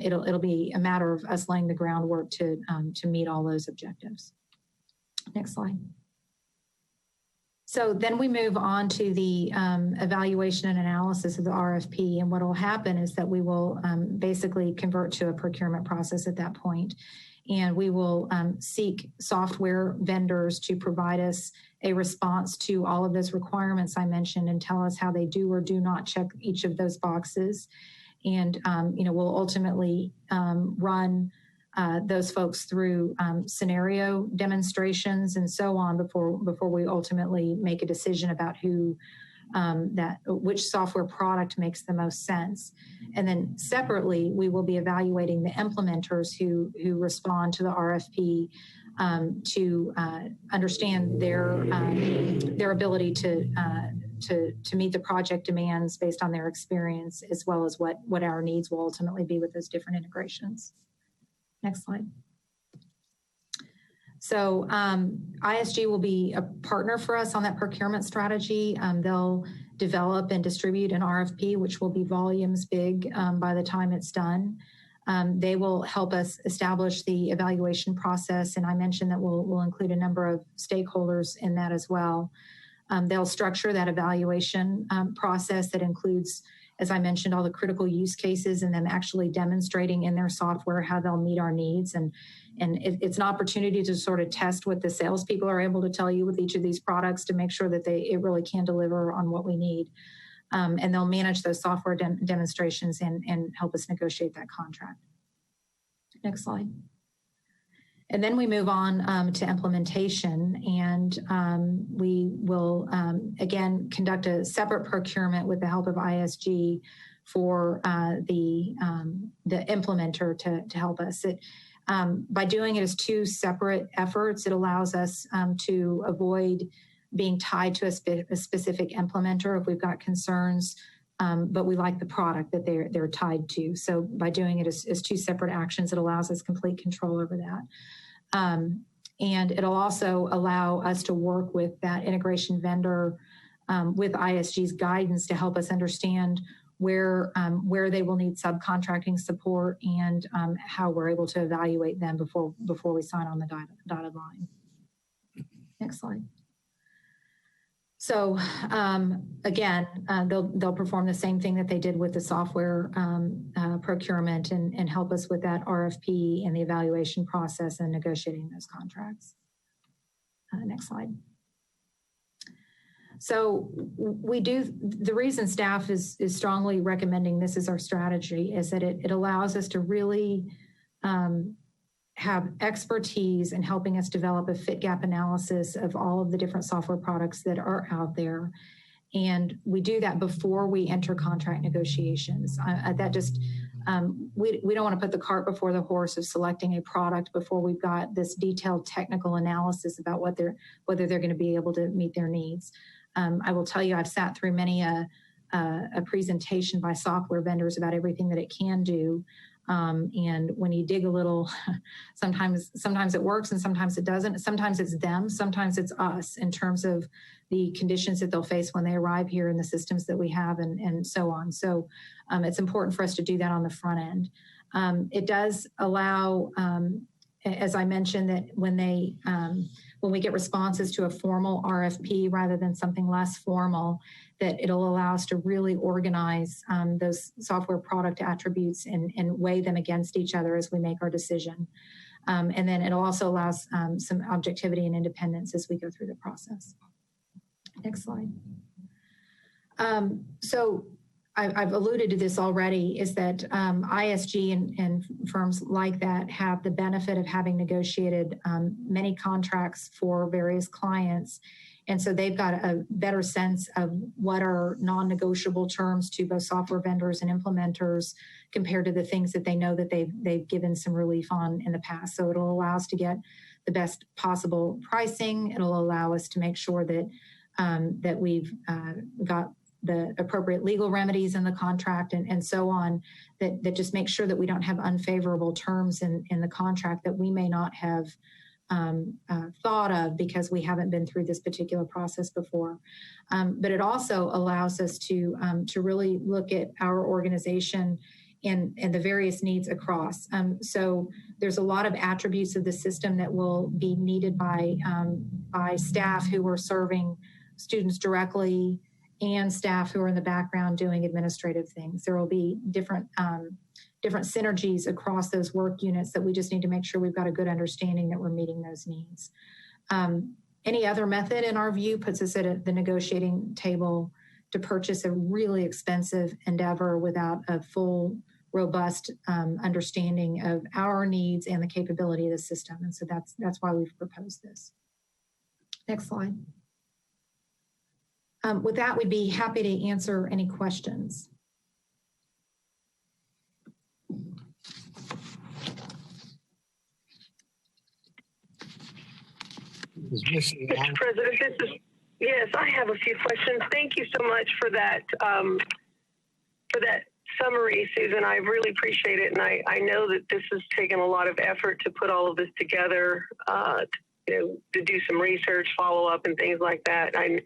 it'll be a matter of us laying the groundwork to meet all those objectives. Next slide. So then we move on to the evaluation and analysis of the RFP. And what will happen is that we will basically convert to a procurement process at that point. And we will seek software vendors to provide us a response to all of those requirements I mentioned and tell us how they do or do not check each of those boxes. And we'll ultimately run those folks through scenario demonstrations and so on before we ultimately make a decision about who which software product makes the most sense. And then separately, we will be evaluating the implementers who respond to the RFP to understand their ability to meet the project demands based on their experience, as well as what our needs will ultimately be with those different integrations. Next slide. So ISG will be a partner for us on that procurement strategy. They'll develop and distribute an RFP, which will be volumes big by the time it's done. They will help us establish the evaluation process, and I mentioned that we'll include a number of stakeholders in that as well. They'll structure that evaluation process that includes, as I mentioned, all the critical use cases and them actually demonstrating in their software how they'll meet our needs. And it's an opportunity to sort of test what the salespeople are able to tell you with each of these products to make sure that it really can deliver on what we need. And they'll manage those software demonstrations and help us negotiate that contract. Next slide. And then we move on to implementation, and we will, again, conduct a separate procurement with the help of ISG for the implementer to help us. By doing it as two separate efforts, it allows us to avoid being tied to a specific implementer if we've got concerns, but we like the product that they're tied to. So by doing it as two separate actions, it allows us complete control over that. And it'll also allow us to work with that integration vendor with ISG's guidance to help us understand where they will need subcontracting support and how we're able to evaluate them before we sign on the dotted line. Next slide. So again, they'll perform the same thing that they did with the software procurement and help us with that RFP and the evaluation process and negotiating those contracts. Next slide. So the reason staff is strongly recommending this as our strategy is that it allows us to really have expertise in helping us develop a fit gap analysis of all of the different software products that are out there. And we do that before we enter contract negotiations. We don't want to put the cart before the horse of selecting a product before we've got this detailed technical analysis about whether they're going to be able to meet their needs. I will tell you, I've sat through many a presentation by software vendors about everything that it can do. And when you dig a little, sometimes it works and sometimes it doesn't. Sometimes it's them, sometimes it's us in terms of the conditions that they'll face when they arrive here in the systems that we have and so on. So it's important for us to do that on the front end. It does allow, as I mentioned, that when we get responses to a formal RFP rather than something less formal, that it'll allow us to really organize those software product attributes and weigh them against each other as we make our decision. And then it'll also allow some objectivity and independence as we go through the process. Next slide. So I've alluded to this already, is that ISG and firms like that have the benefit of having negotiated many contracts for various clients. And so they've got a better sense of what are non-negotiable terms to both software vendors and implementers compared to the things that they know that they've given some relief on in the past. So it'll allow us to get the best possible pricing. It'll allow us to make sure that that we've got the appropriate legal remedies in the contract and so on, that just make sure that we don't have unfavorable terms in the contract that we may not have thought of because we haven't been through this particular process before. But it also allows us to really look at our organization and the various needs across. So there's a lot of attributes of the system that will be needed by staff who are serving students directly and staff who are in the background doing administrative things. There will be different synergies across those work units that we just need to make sure we've got a good understanding that we're meeting those needs. Any other method, in our view, puts us at the negotiating table to purchase a really expensive endeavor without a full, robust understanding of our needs and the capability of the system. And so that's why we've proposed this. Next slide. With that, we'd be happy to answer any questions. Mr. President, yes, I have a few questions. Thank you so much for that summary, Susan. I really appreciate it, and I know that this has taken a lot of effort to put all of this together, to do some research, follow up, and things like that. I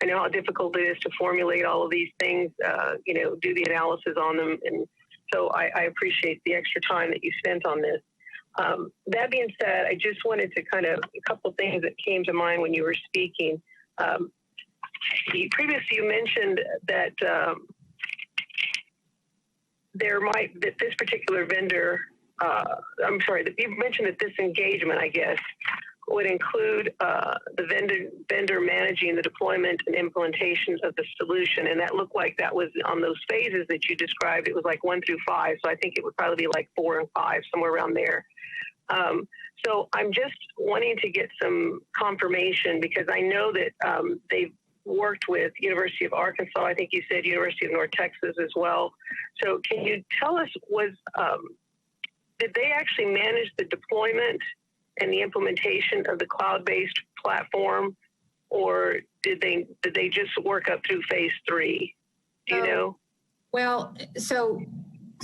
know how difficult it is to formulate all of these things, do the analysis on them, and so I appreciate the extra time that you spent on this. That being said, I just wanted to a couple of things that came to mind when you were speaking. Previously, you mentioned that that this particular vendor, that you mentioned that this engagement, I guess, would include the vendor managing the deployment and implementation of the solution. And that looked like that was on those phases that you described. It was like 1 through 5. So I think it would probably be like 4 and 5, somewhere around there. So I'm just wanting to get some confirmation, because I know that they've worked with University of Arkansas. I think you said University of North Texas as well. So can you tell us, did they actually manage the deployment and the implementation of the cloud-based platform, or did they just work up through phase 3? Do you know? Well, so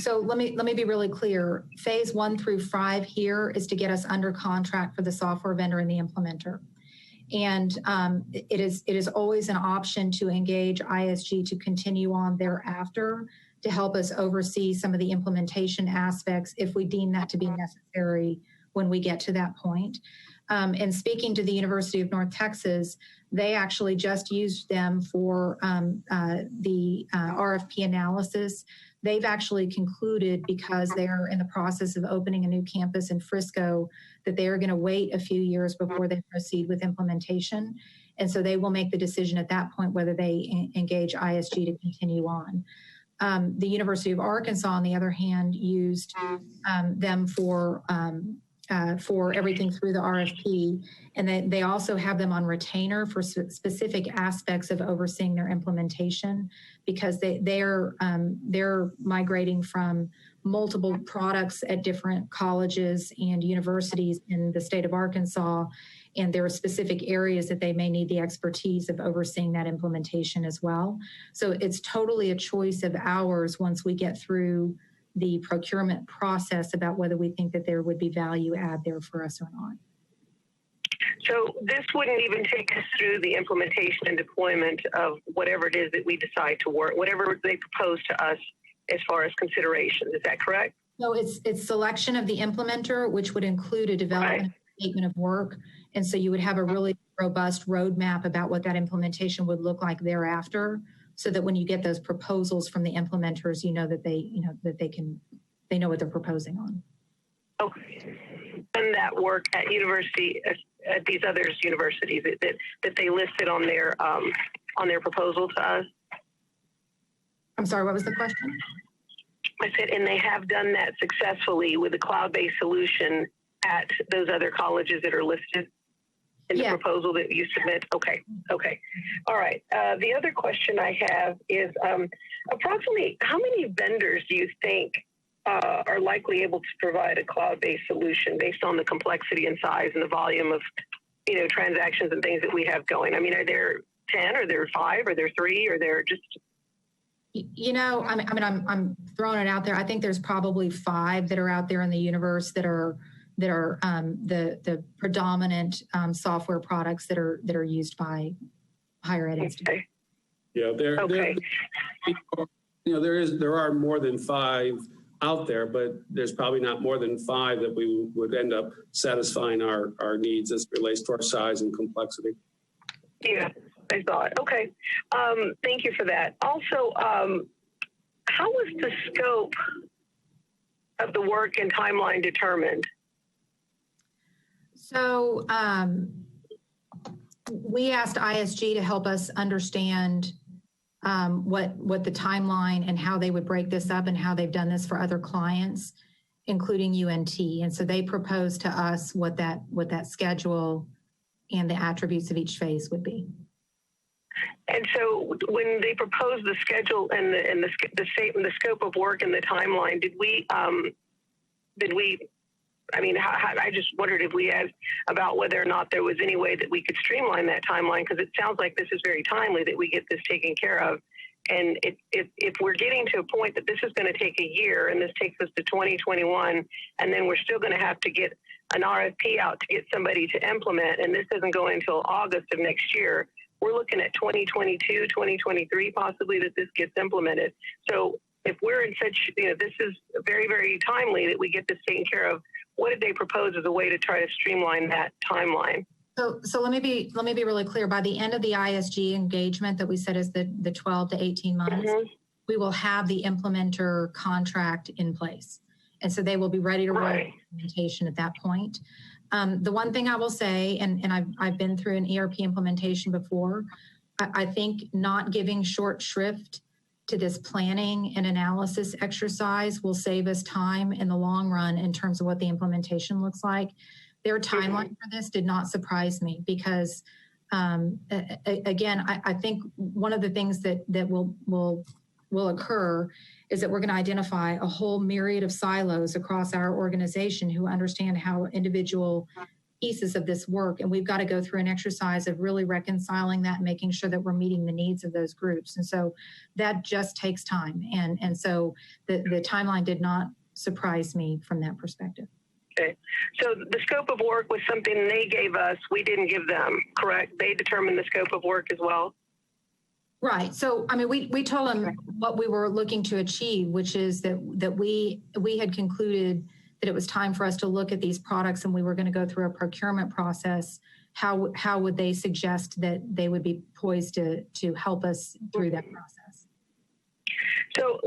let me be really clear. Phase 1 through 5 here is to get us under contract for the software vendor and the implementer. And it is always an option to engage ISG to continue on thereafter to help us oversee some of the implementation aspects if we deem that to be necessary when we get to that point. And speaking to the University of North Texas, they actually just used them for the RFP analysis. They've actually concluded, because they're in the process of opening a new campus in Frisco, that they are going to wait a few years before they proceed with implementation. And so they will make the decision at that point whether they engage ISG to continue on. The University of Arkansas, on the other hand, used them for everything through the RFP. And they also have them on retainer for specific aspects of overseeing their implementation, because they're migrating from multiple products at different colleges and universities in the state of Arkansas. And there are specific areas that they may need the expertise of overseeing that implementation as well. So it's totally a choice of ours once we get through the procurement process about whether we think that there would be value add there for us or not. So this wouldn't even take us through the implementation and deployment of whatever it is that we decide to work, whatever they propose to us as far as consideration. Is that correct? No, it's selection of the implementer, which would include a development statement of work. And so you would have a really robust roadmap about what that implementation would look like thereafter, so that when you get those proposals from the implementers, you know that they know what they're proposing on. Okay. And that work at at these other universities that they listed on their proposal to us. I'm sorry, what was the question? I said, and they have done that successfully with the cloud-based solution at those other colleges that are listed in the proposal that you submit? Okay. All right. The other question I have is approximately how many vendors do you think are likely able to provide a cloud-based solution based on the complexity and size and the volume of, transactions and things that we have going? I mean, are there 10, or there 5, or there 3, or there just... I'm throwing it out there. I think there's probably 5 that are out there in the universe that are the predominant software products that are used by higher ed institutions. Yeah, there are more than 5 out there, but there's probably not more than 5 that we would end up satisfying our needs as it relates to our size and complexity. Yeah, I thought. Okay, thank you for that. Also, how was the scope of the work and timeline determined? So we asked ISG to help us understand what the timeline and how they would break this up and how they've done this for other clients, including UNT. And so they proposed to us what that schedule and the attributes of each phase would be. And so when they proposed the schedule and the scope of work and the timeline, did we, I mean, I just wondered if we asked about whether or not there was any way that we could streamline that timeline, because it sounds like this is very timely that we get this taken care of. And if we're getting to a point that this is going to take a year and this takes us to 2021, and then we're still going to have to get an RFP out to get somebody to implement, and this isn't going until August of next year, we're looking at 2022, 2023 possibly that this gets implemented. So if we're in such, this is very, very timely that we get this taken care of. What did they propose as a way to try to streamline that timeline? So let me be really clear. By the end of the ISG engagement that we said is the 12 to 18 months, we will have the implementer contract in place. And so they will be ready to roll implementation at that point. The one thing I will say, and I've been through an ERP implementation before, I think not giving short shrift to this planning and analysis exercise will save us time in the long run in terms of what the implementation looks like. Their timeline for this did not surprise me because, again, I think one of the things that will occur is that we're going to identify a whole myriad of silos across our organization who understand how individual pieces of this work, and we've got to go through an exercise of really reconciling that and making sure that we're meeting the needs of those groups. And so that just takes time. And so the timeline did not surprise me from that perspective. Okay. So the scope of work was something they gave us, we didn't give them, correct? They determined the scope of work as well? Right. So, I mean, we told them what we were looking to achieve, which is that we had concluded that it was time for us to look at these products and we were going to go through a procurement process. How would they suggest that they would be poised to help us through that process? So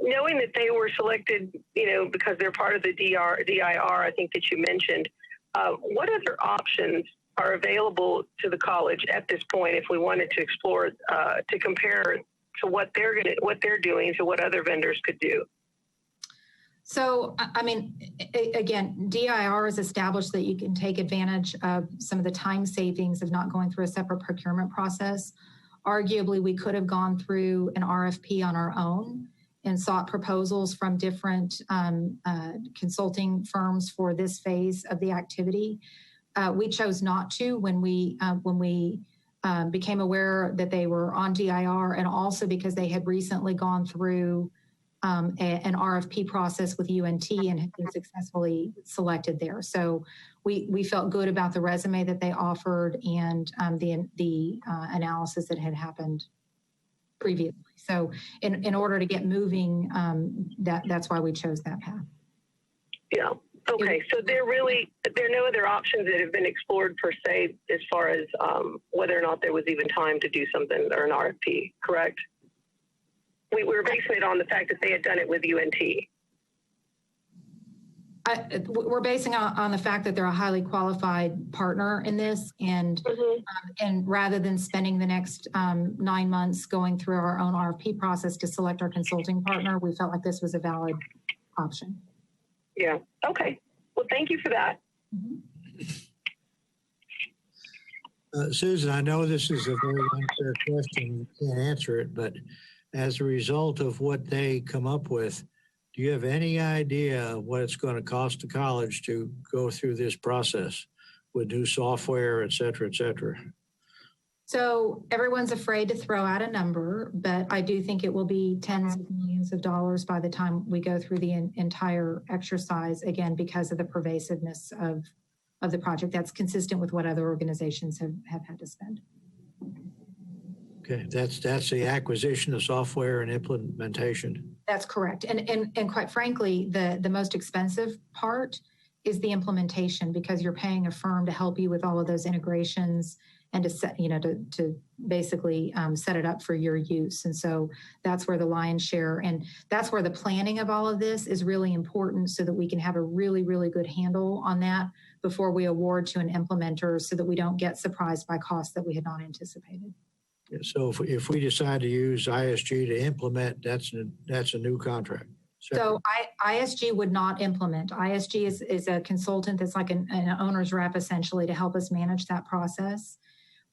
knowing that they were selected, because they're part of the DIR, I think that you mentioned, what other options are available to the college at this point if we wanted to explore, to compare to what they're doing to what other vendors could do? So, I mean, again, DIR is established that you can take advantage of some of the time savings of not going through a separate procurement process. Arguably, we could have gone through an RFP on our own and sought proposals from different consulting firms for this phase of the activity. We chose not to when we became aware that they were on DIR, and also because they had recently gone through an RFP process with UNT and had been successfully selected there. So we felt good about the resume that they offered and the analysis that had happened previously. So in order to get moving, that's why we chose that path. Yeah. Okay. So there are no other options that have been explored per se as far as whether or not there was even time to do something or an RFP, correct? We were basing it on the fact that they had done it with UNT. We're basing it on the fact that they're a highly qualified partner in this, and rather than spending the next 9 months going through our own RFP process to select our consulting partner, we felt like this was a valid option. Yeah. Okay. Well, thank you for that. Susan, I know this is a very unfair question. You can't answer it, but as a result of what they come up with, do you have any idea what it's going to cost the college to go through this process with new software, et cetera, et cetera? So everyone's afraid to throw out a number, but I do think it will be tens of millions of dollars by the time we go through the entire exercise, again, because of the pervasiveness of the project. That's consistent with what other organizations have had to spend. Okay, that's the acquisition of software and implementation. That's correct. And quite frankly, the most expensive part is the implementation, because you're paying a firm to help you with all of those integrations and to set, to basically set it up for your use. And so that's where the lion's share, and that's where the planning of all of this is really important, so that we can have a really, really good handle on that before we award to an implementer, so that we don't get surprised by costs that we had not anticipated. So if we decide to use ISG to implement, that's a new contract. So ISG would not implement. ISG is a consultant that's like an owner's rep, essentially, to help us manage that process.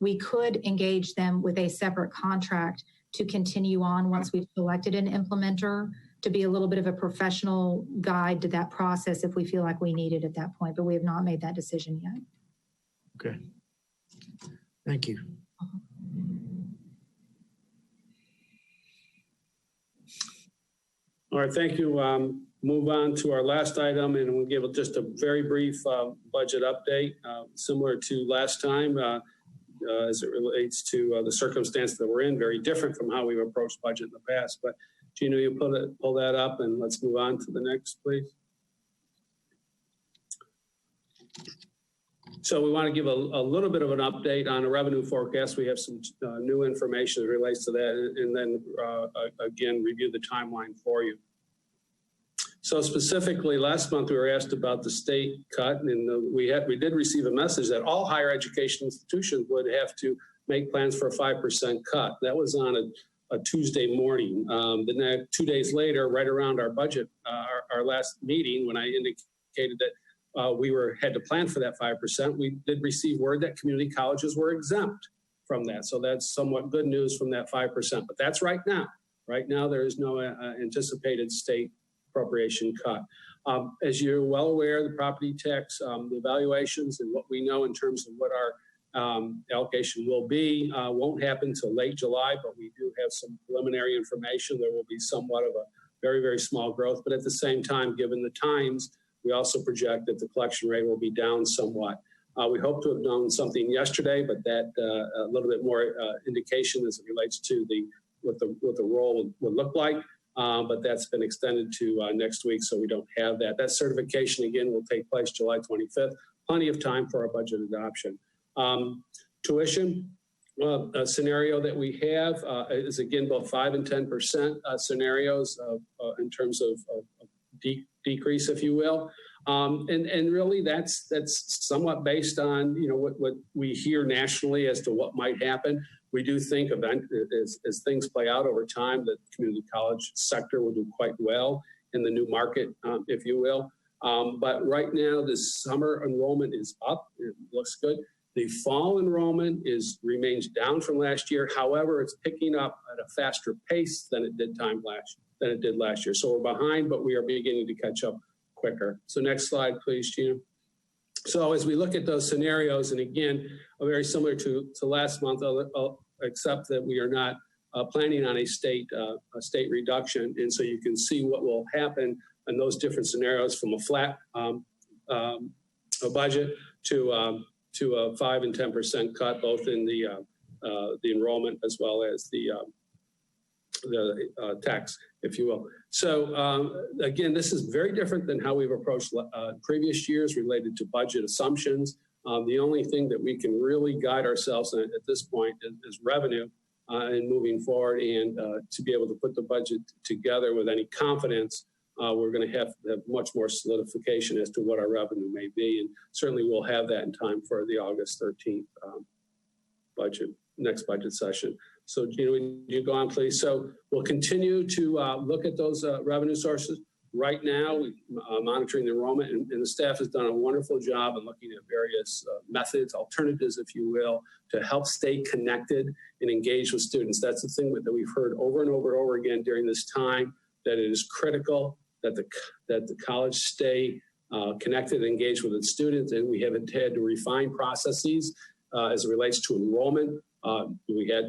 we could engage them with a separate contract to continue on once we've selected an implementer, to be a little bit of a professional guide to that process if we feel like we need it at that point, but we have not made that decision yet. Okay. Thank you. All right, thank you. Move on to our last item, and we'll give just a very brief budget update, similar to last time, as it relates to the circumstance that we're in, very different from how we've approached budget in the past. But Gina, you pull that up, and let's move on to the next, please. So we want to give a little bit of an update on a revenue forecast. We have some new information that relates to that, and then again, review the timeline for you. So specifically, last month we were asked about the state cut, and we did receive a message that all higher education institutions would have to make plans for a 5% cut. That was on a Tuesday morning. The next 2 days later, right around our budget, our last meeting, when I indicated that we had to plan for that 5%, we did receive word that community colleges were exempt from that. So that's somewhat good news from that 5%. But that's right now. Right now, there is no anticipated state appropriation cut. As you're well aware, the property tax, the evaluations, and what we know in terms of what our allocation will be won't happen until late July, but we do have some preliminary information. There will be somewhat of a very, very small growth, but at the same time, given the times, we also project that the collection rate will be down somewhat. We hope to have known something yesterday, but that a little bit more indication as it relates to what the role would look like. But that's been extended to next week, so we don't have that. That certification, again, will take place July 25th. Plenty of time for our budget adoption. Tuition, well, a scenario that we have is, again, both 5 and 10% scenarios in terms of decrease, if you will. And really that's somewhat based on, what we hear nationally as to what might happen. We do think as things play out over time, that the community college sector will do quite well in the new market, if you will. But right now, the summer enrollment is up. It looks good. The fall enrollment remains down from last year. However, it's picking up at a faster pace than it did last year. So we're behind, but we are beginning to catch up quicker. So next slide, please, Gina. So as we look at those scenarios, and again, very similar to last month, except that we are not planning on a state reduction. And so you can see what will happen in those different scenarios, from a flat a budget to a 5 and 10% cut, both in the enrollment as well as the tax, if you will. So again, this is very different than how we've approached previous years related to budget assumptions. The only thing that we can really guide ourselves at this point is revenue and moving forward, and to be able to put the budget together with any confidence, we're going to have much more solidification as to what our revenue may be. And certainly we'll have that in time for the August 13th next budget session. So, Gina, you go on, please. So we'll continue to look at those revenue sources. Right now, we're monitoring the enrollment, and the staff has done a wonderful job in looking at various methods, alternatives, if you will, to help stay connected and engage with students. That's the thing that we've heard over and over and over again during this time, that it is critical that the college stay connected and engaged with its students, and we haven't had to refine processes as it relates to enrollment. We had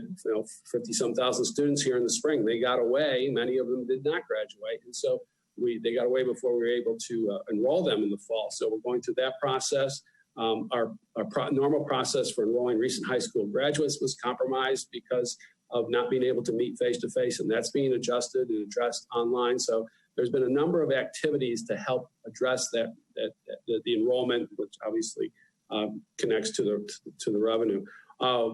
50-some thousand students here in the spring. They got away. Many of them did not graduate, and so they got away before we were able to enroll them in the fall. So we're going through that process. Our normal process for enrolling recent high school graduates was compromised because of not being able to meet face-to-face, and that's being adjusted and addressed online. So there's been a number of activities to help address the enrollment, which obviously connects to the revenue.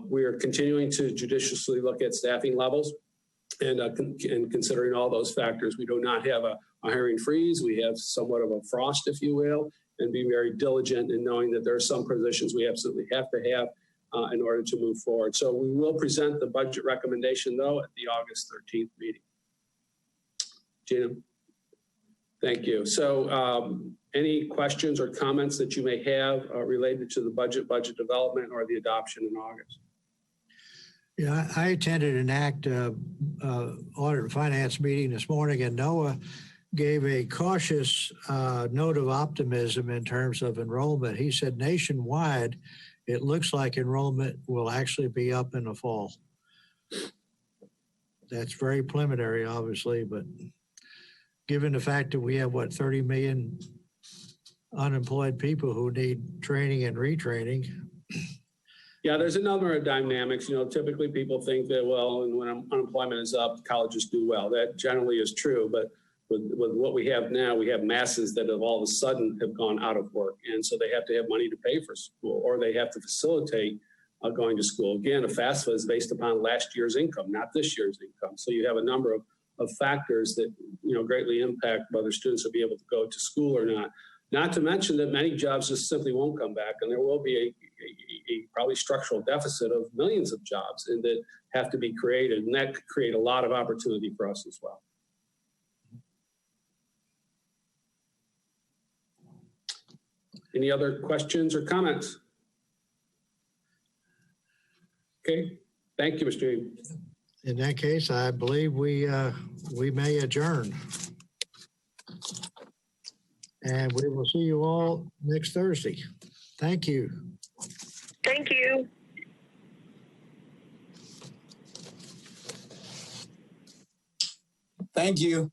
We are continuing to judiciously look at staffing levels, and considering all those factors. We do not have a hiring freeze. We have somewhat of a frost, if you will, and be very diligent in knowing that there are some positions we absolutely have to have in order to move forward. So we will present the budget recommendation, though, at the August 13th meeting. Gina, thank you. So any questions or comments that you may have related to the budget development, or the adoption in August? Yeah, I attended an audit and finance meeting this morning, and Noah gave a cautious note of optimism in terms of enrollment. He said nationwide, it looks like enrollment will actually be up in the fall. That's very preliminary, obviously, but given the fact that we have, 30 million unemployed people who need training and retraining. Yeah, there's a number of dynamics. Typically people think that, well, and when unemployment is up, colleges do well. That generally is true, but with what we have now, we have masses that have all of a sudden have gone out of work. And so they have to have money to pay for school, or they have to facilitate going to school. Again, a FAFSA is based upon last year's income, not this year's income. So you have a number of factors that, greatly impact whether students will be able to go to school or not. Not to mention that many jobs just simply won't come back, and there will be a probably structural deficit of millions of jobs and that have to be created, and that could create a lot of opportunity for us as well. Any other questions or comments? Okay, thank you, Mr. Reed. In that case, I believe we may adjourn. And we will see you all next Thursday. Thank you. Thank you. Thank you.